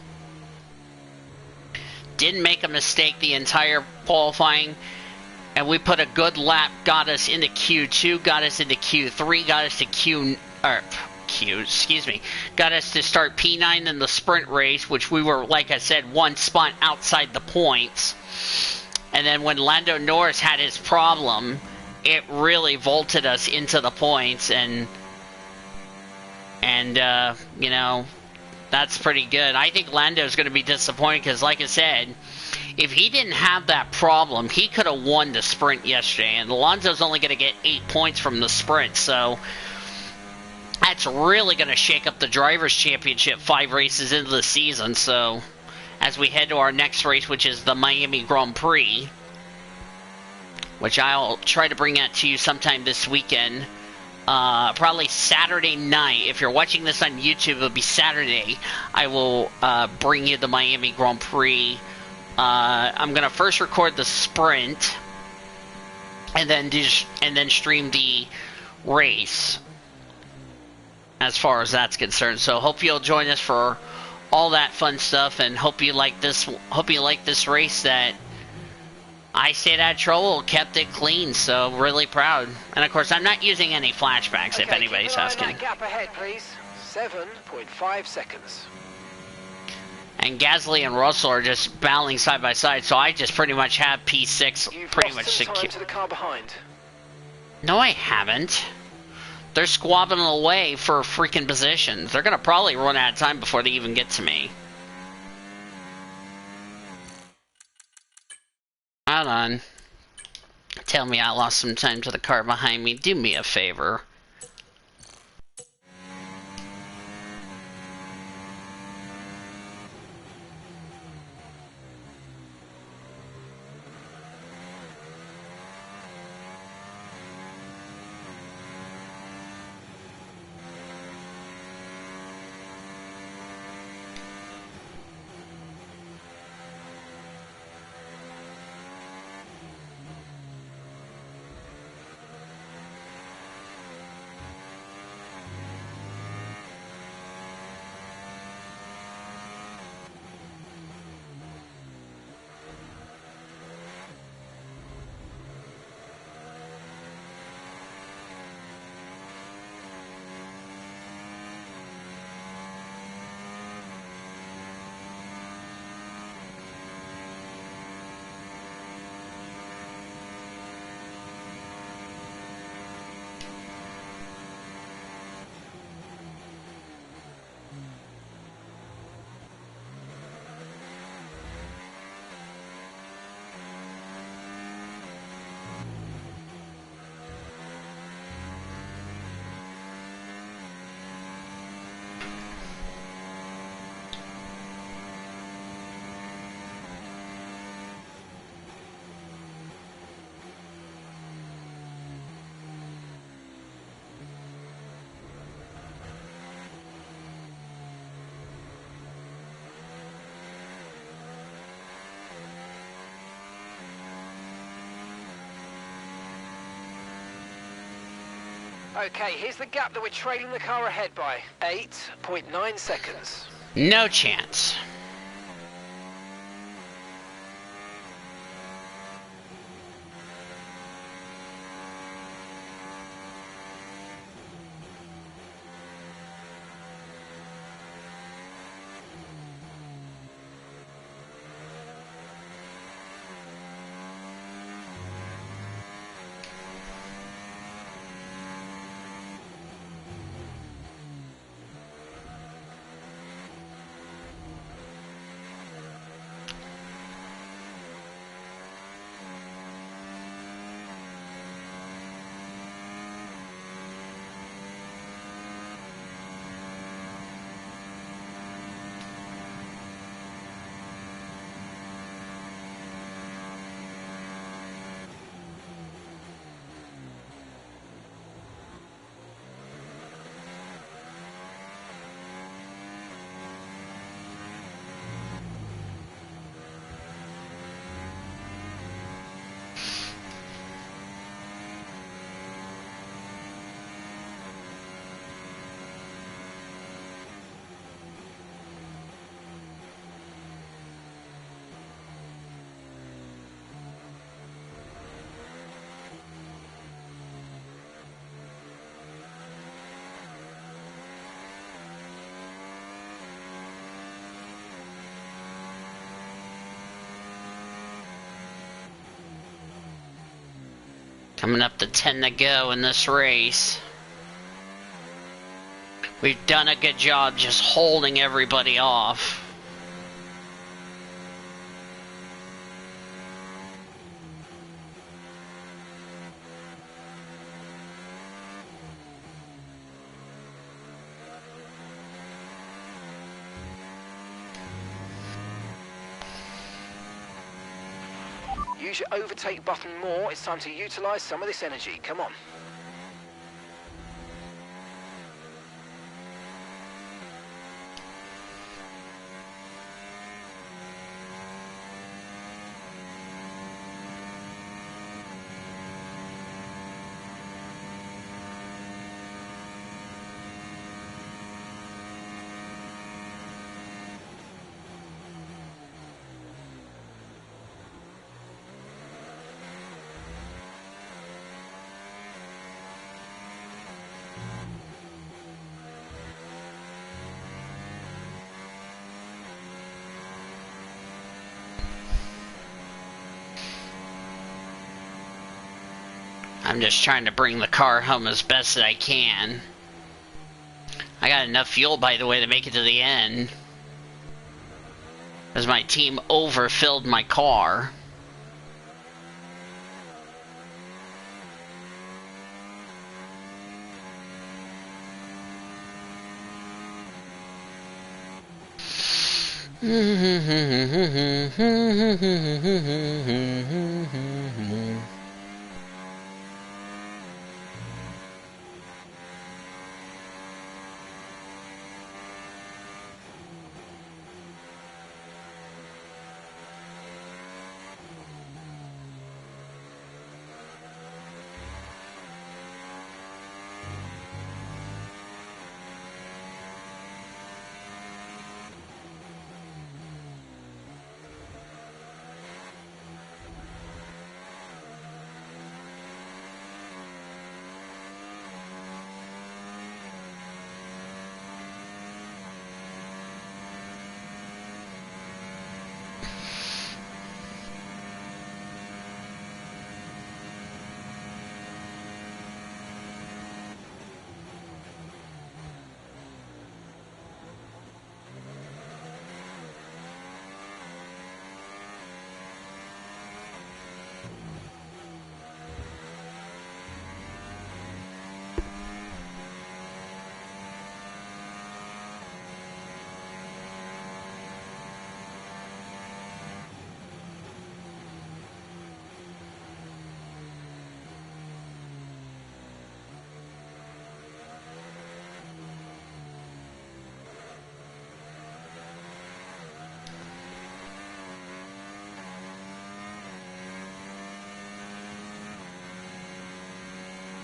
Didn't make a mistake the entire qualifying. And we put a good lap, got us into Q2, got us into Q3, got us to got us to start P9 in the sprint race, which we were, like I said, one spot outside the points. And then when Lando Norris had his problem, it really vaulted us into the points, and you know, that's pretty good. I think Lando's going to be disappointed because, like I said, if he didn't have that problem, he could have won the sprint yesterday, and Alonso's only going to get 8 points from the sprint, so that's really going to shake up the Drivers' Championship 5 races into the season. So as we head to our next race, which is the Miami Grand Prix, which I'll try to bring that to you sometime this weekend, probably Saturday night. If you're watching this on YouTube, it'll be Saturday. I will bring you the Miami Grand Prix. I'm going to first record the sprint and then stream the race as far as that's concerned. So hope you'll join us for all that fun stuff, and hope you like this race that I stayed out of trouble, kept it clean, so really proud. And of course, I'm not using any flashbacks, if anybody's asking. That gap ahead, please. 7.5 seconds. And Gasly and Russell are just battling side by side, so I just pretty much have P6 pretty much secure. To the car behind. No, I haven't. They're squabbling away for freaking positions. They're going to probably run out of time before they even get to me. Hold on. Tell me I lost some time to the car behind me. Do me a favor. Okay, here's the gap that we're trailing the car ahead by. 8.9 seconds. No chance. Coming up to 10 to go in this race. We've done a good job just holding everybody off. Use your overtake button more. It's time to utilize some of this energy. Come on. I'm just trying to bring the car home as best that I can. I got enough fuel, by the way, to make it to the end, as my team overfilled my car.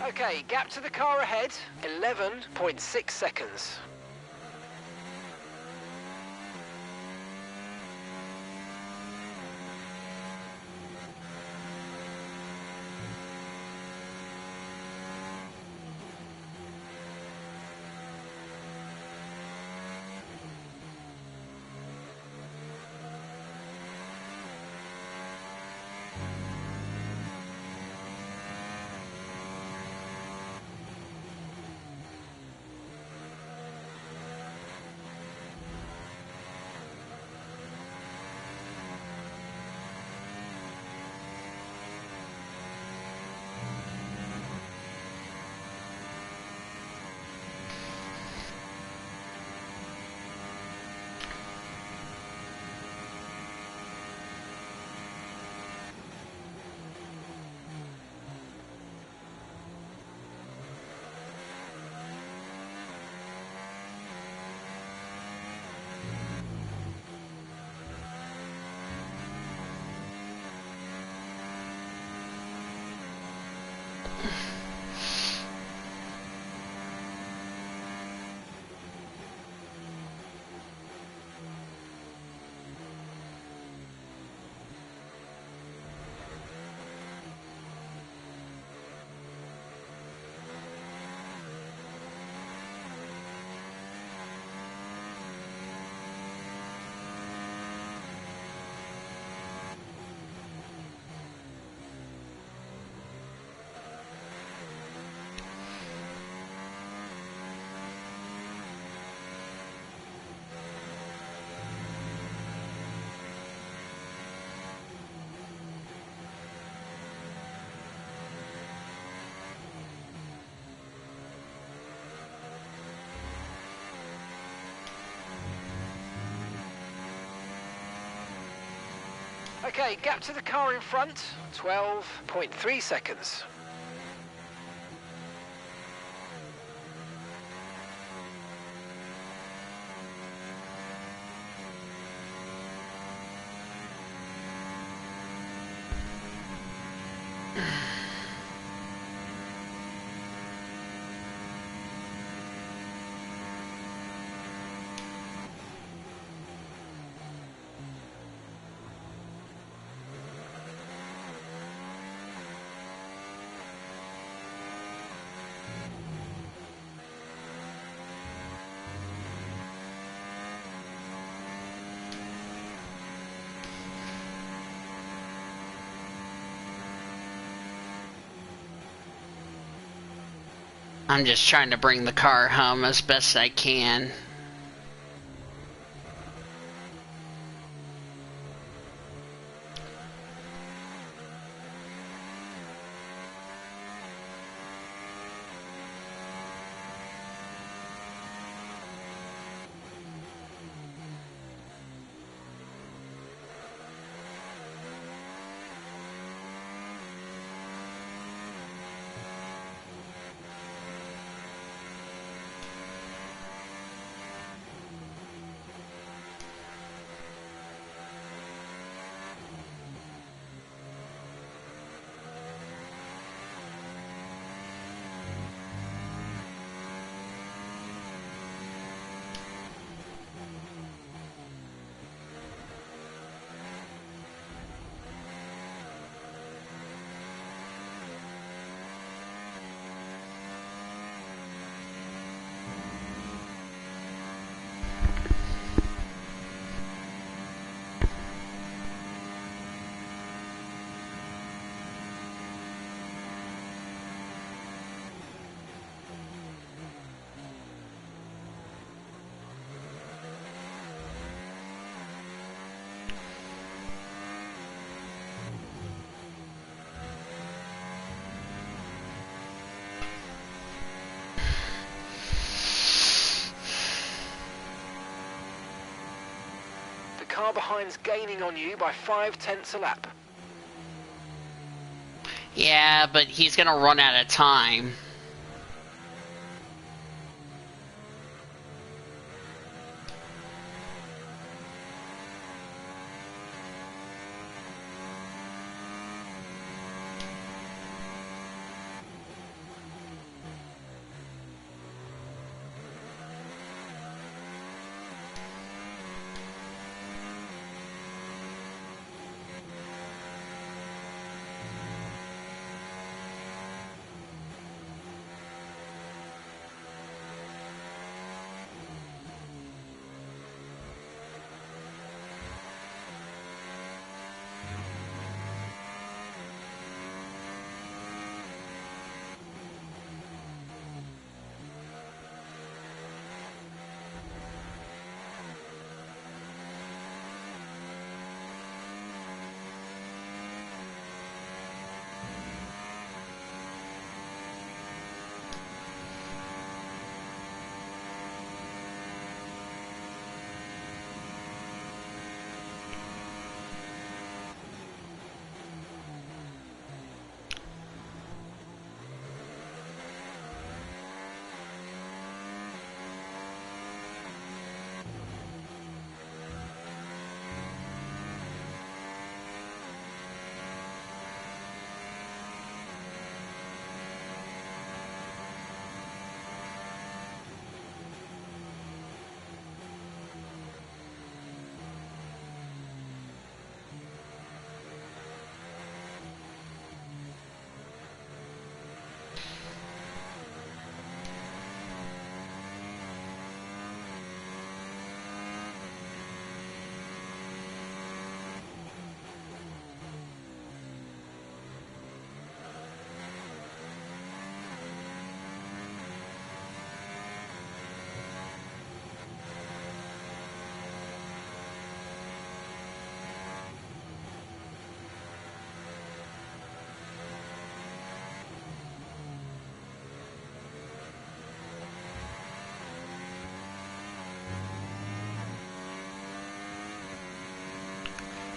Okay, gap to the car ahead, 11.6 seconds. Okay, gap to the car in front, 12.3 seconds. I'm just trying to bring the car home as best I can. The car behind's gaining on you by 0.5 a lap. Yeah, but he's gonna run out of time.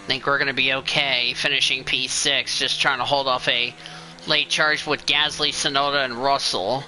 Think we're going to be okay finishing P6, just trying to hold off a late charge with Gasly, Sonoda, and Russell.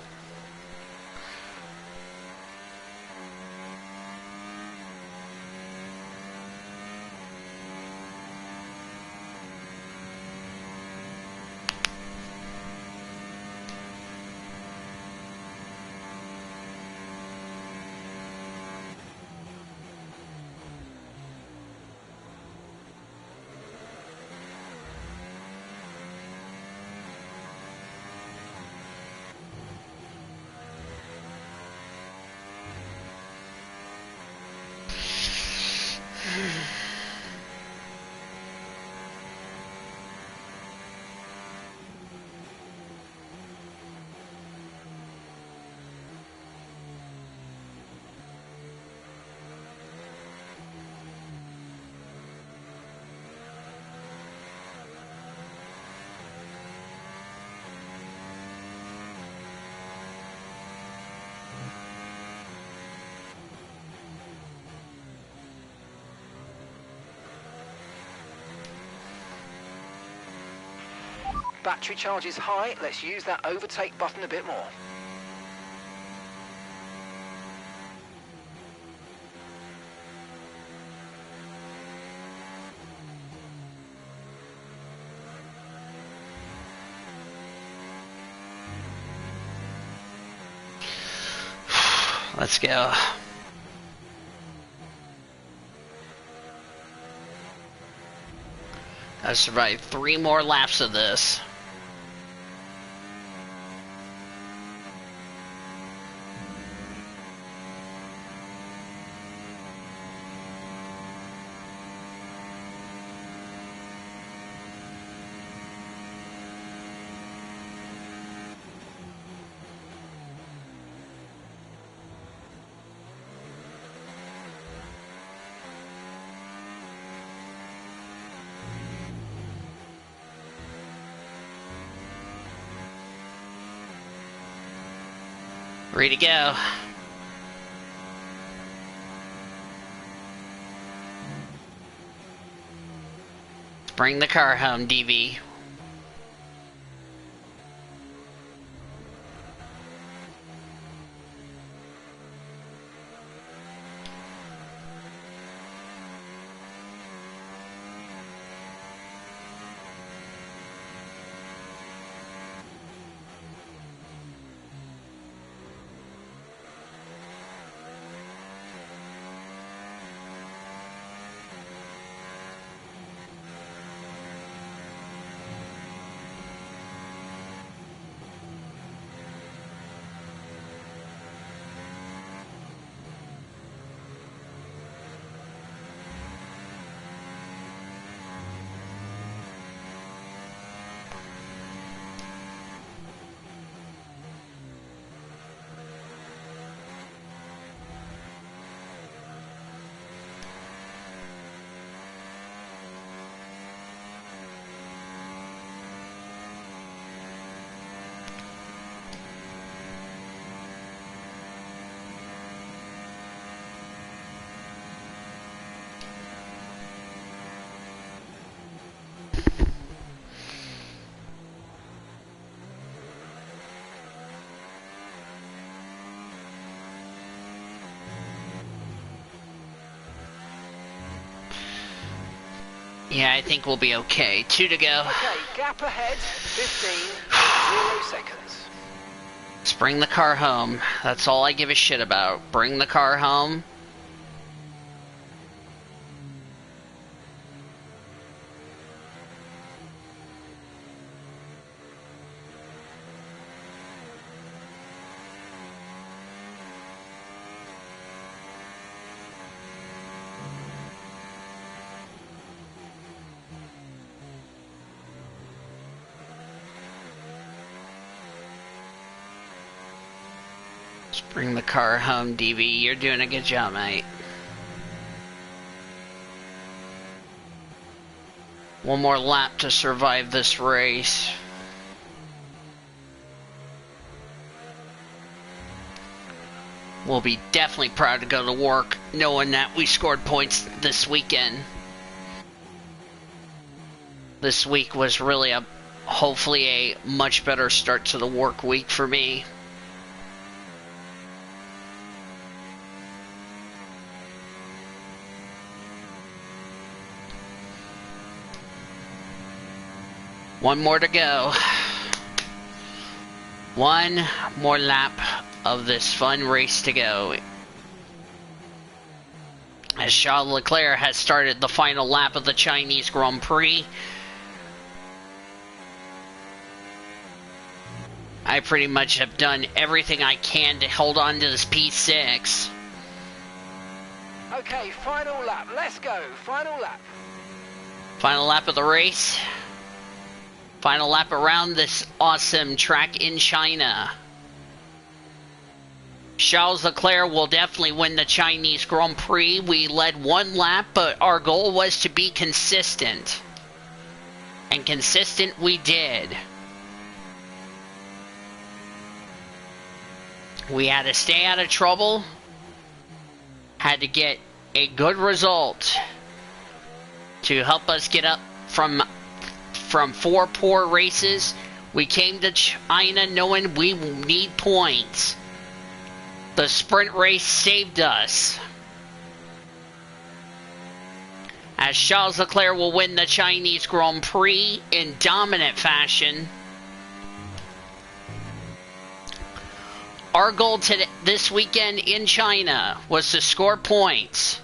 Battery charge is high. Let's use that overtake button a bit more. Let's go. I survived 3 more laps of this. Ready to go. Let's bring the car home, DV. Yeah, I think we'll be okay. 2 to go. Okay, gap ahead, 15, 0 seconds. Let's bring the car home. That's all I give a shit about. Bring the car home. Let's bring the car home, DV. You're doing a good job, mate. One more lap to survive this race. We'll be definitely proud to go to work knowing that we scored points this weekend. This week was really hopefully a much better start to the work week for me. One more to go. One more lap of this fun race to go. As Charles Leclerc has started the final lap of the Chinese Grand Prix. I pretty much have done everything I can to hold on to this P6. Okay, final lap. Let's go. Final lap. Final lap of the race. Final lap around this awesome track in China. Charles Leclerc will definitely win the Chinese Grand Prix. We led one lap, but our goal was to be consistent. And consistent we did. We had to stay out of trouble. Had to get a good result to help us get up from 4 poor races. We came to China knowing we need points. The sprint race saved us. As Charles Leclerc will win the Chinese Grand Prix in dominant fashion. Our goal this weekend in China was to score points.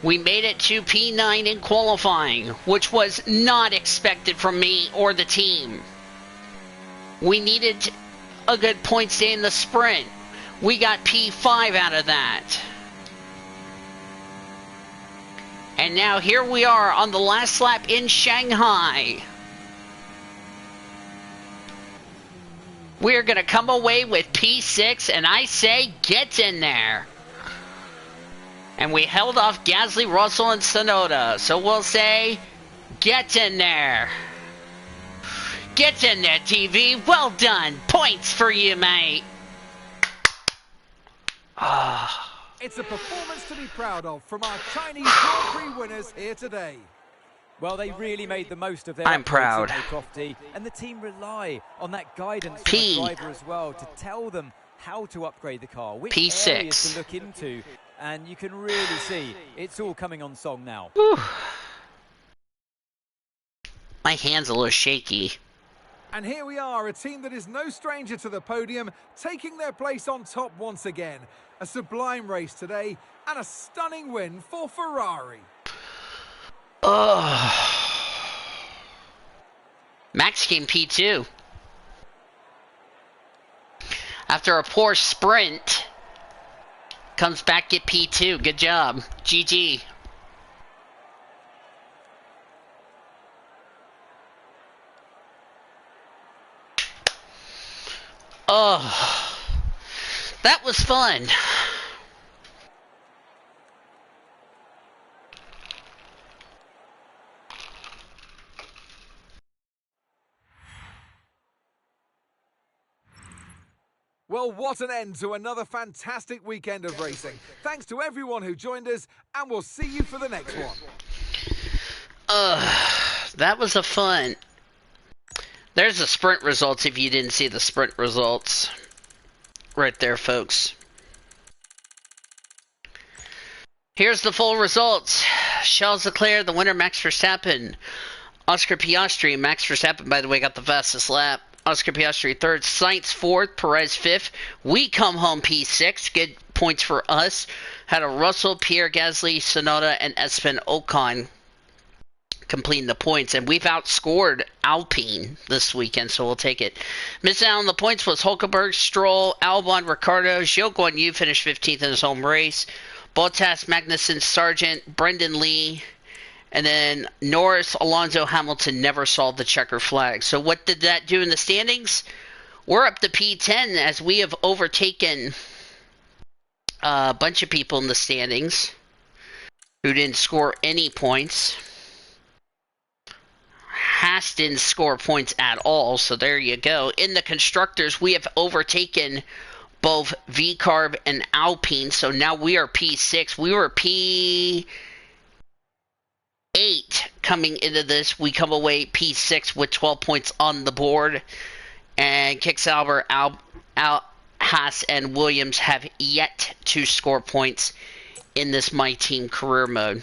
We made it to P9 in qualifying, which was not expected from me or the team. We needed a good points day in the sprint. We got P5 out of that. And now here we are on the last lap in Shanghai. We're going to come away with P6, and I say get in there. And we held off Gasly, Russell, and Tsunoda. So we'll say, get in there. Get in there, TV. Well done. Points for you, mate. It's a performance to be proud of from our Chinese Grand Prix winners here today. Well, they really made the most of their I'm proud. and the team rely on that guidance P. from the driver as well to tell them how to upgrade the car, which P6 areas to look into, and you can really see it's all coming on song now. Whew. My hand's a little shaky. And here we are, a team that is no stranger to the podium, taking their place on top once again. A sublime race today, and a stunning win for Ferrari. Max came P2. After a poor sprint, comes back at P2. Good job. GG. Oh, that was fun. Well, what an end to another fantastic weekend of racing. Thanks to everyone who joined us, and we'll see you for the next one. That was a fun. There's the sprint results if you didn't see the sprint results. Right there, folks. Here's the full results. Charles Leclerc, the winner, Max Verstappen. Oscar Piastri, Max Verstappen, by the way, got the fastest lap. Oscar Piastri third, Sainz fourth, Perez fifth. We come home P6. Good points for us. Had a Russell, Pierre Gasly, Tsunoda, and Esteban Ocon completing the points. And we've outscored Alpine this weekend, so we'll take it. Missing out on the points was Hulkenberg, Stroll, Albon, Ricciardo. Zhou Guanyu finished 15th in his home race. Bottas, Magnussen, Sargent, Brendan Lee. And then Norris, Alonso, Hamilton never saw the checker flag. So what did that do in the standings? We're up to P10 as we have overtaken a bunch of people in the standings who didn't score any points. Haas didn't score points at all, so there you go. In the constructors, we have overtaken both VCarb and Alpine, so now we are P6. We were P8 coming into this, we come away P6 with 12 points on the board. And Kicksauber, Haas, and Williams have yet to score points in this My Team career mode.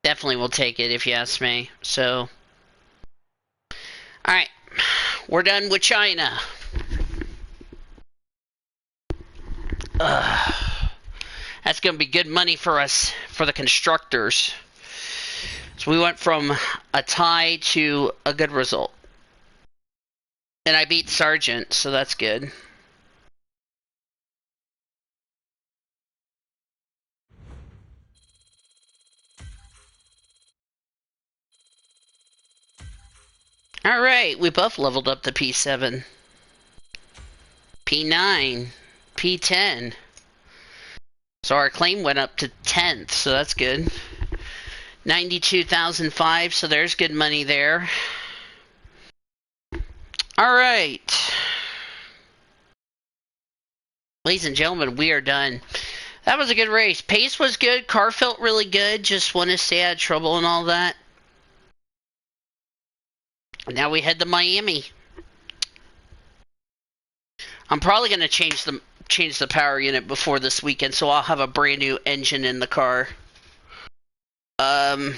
Definitely will take it if you ask me. So, alright. We're done with China. That's going to be good money for us, for the constructors. So we went from a tie to a good result. And I beat Sargent, so that's good. Alright, we both leveled up to P7. P9. P10. So our claim went up to 10th, so that's good. 92,005, so there's good money there. Alright. Ladies and gentlemen, we are done. That was a good race. Pace was good. Car felt really good. Just want to stay out of trouble and all that. Now we head to Miami. I'm probably going to change the power unit before this weekend, so I'll have a brand new engine in the car. I'm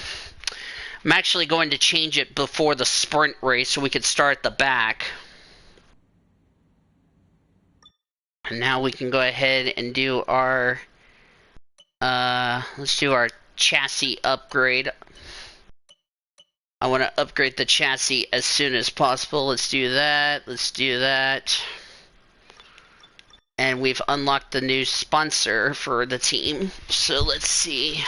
actually going to change it before the sprint race so we could start at the back. And now we can go ahead and do our let's do our chassis upgrade. I want to upgrade the chassis as soon as possible. Let's do that. Let's do that. And we've unlocked the new sponsor for the team. So let's see.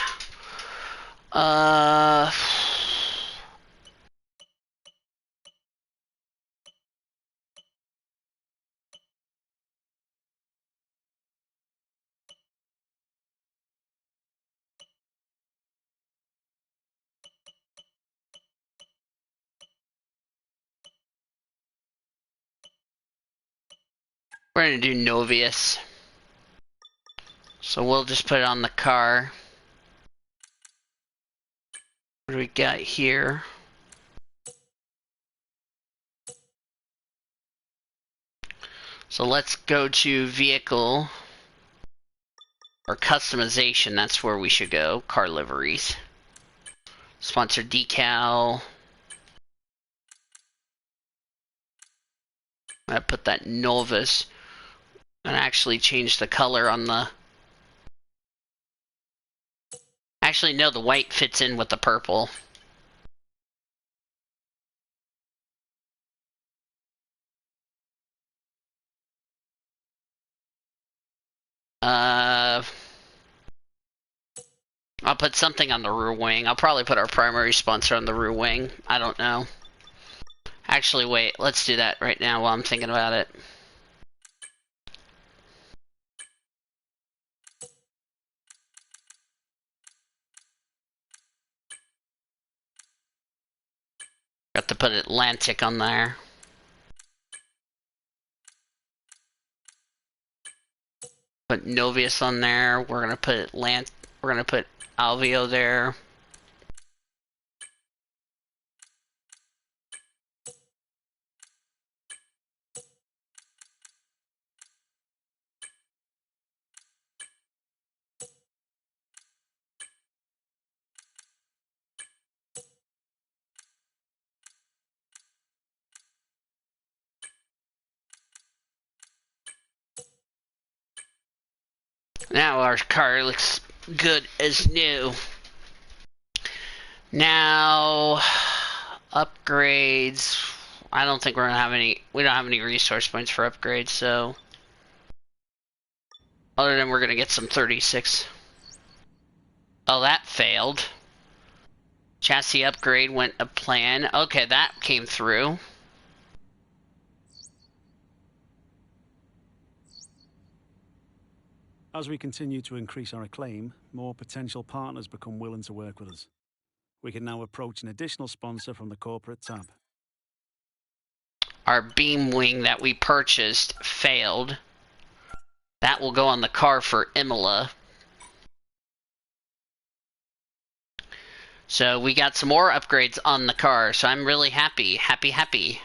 We're going to do Novius. So we'll just put it on the car. What do we got here? So let's go to vehicle or customization. That's where we should go. Car liveries. Sponsor decal. I'm going to put that Novus. And actually change the color on the... Actually, no, the white fits in with the purple. I'll put something on the rear wing. I'll probably put our primary sponsor on the rear wing. I don't know. Actually, wait. Let's do that right now while I'm thinking about it. Got to put Atlantic on there. Put Novius on there. We're gonna put We're gonna put Alveo there. Now our car looks good as new. Now, upgrades. I don't think we're gonna have any. We don't have any resource points for upgrades, so. Other than we're gonna get some 36. Oh, that failed. Chassis upgrade went a plan. Okay, that came through. As we continue to increase our acclaim, more potential partners become willing to work with us. We can now approach an additional sponsor from the corporate tab. Our beam wing that we purchased failed. That will go on the car for Imola. So we got some more upgrades on the car, so I'm really happy. Happy.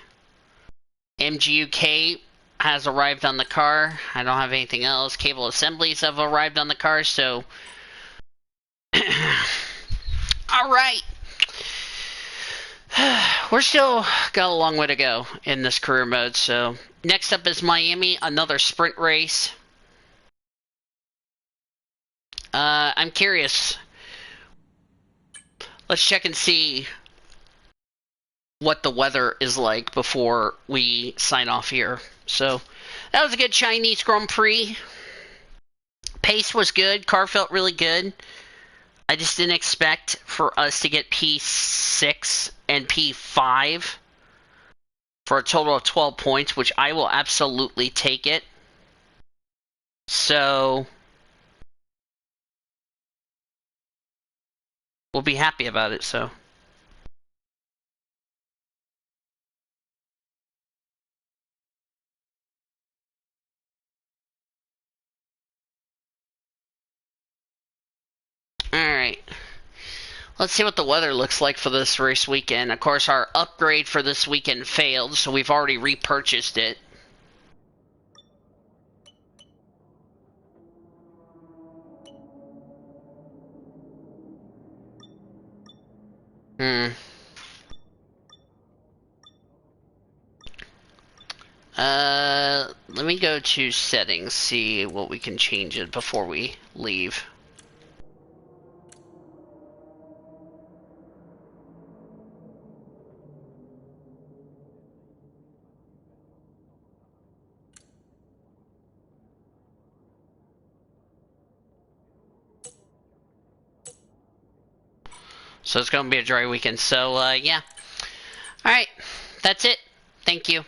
MGUK has arrived on the car. I don't have anything else. Cable assemblies have arrived on the car, so... Alright. We're still got a long way to go in this career mode, so... Next up is Miami, another sprint race. I'm curious. Let's check and see what the weather is like before we sign off here. So, that was a good Chinese Grand Prix. Pace was good. Car felt really good. I just didn't expect for us to get P6 and P5 for a total of 12 points, which I will absolutely take it. So, we'll be happy about it, so... Alright. Let's see what the weather looks like for this race weekend. Of course, our upgrade for this weekend failed, so we've already repurchased it. Let me go to settings, see what we can change it before we leave. So it's going to be a dry weekend. So, yeah. Alright. That's it. Thank you.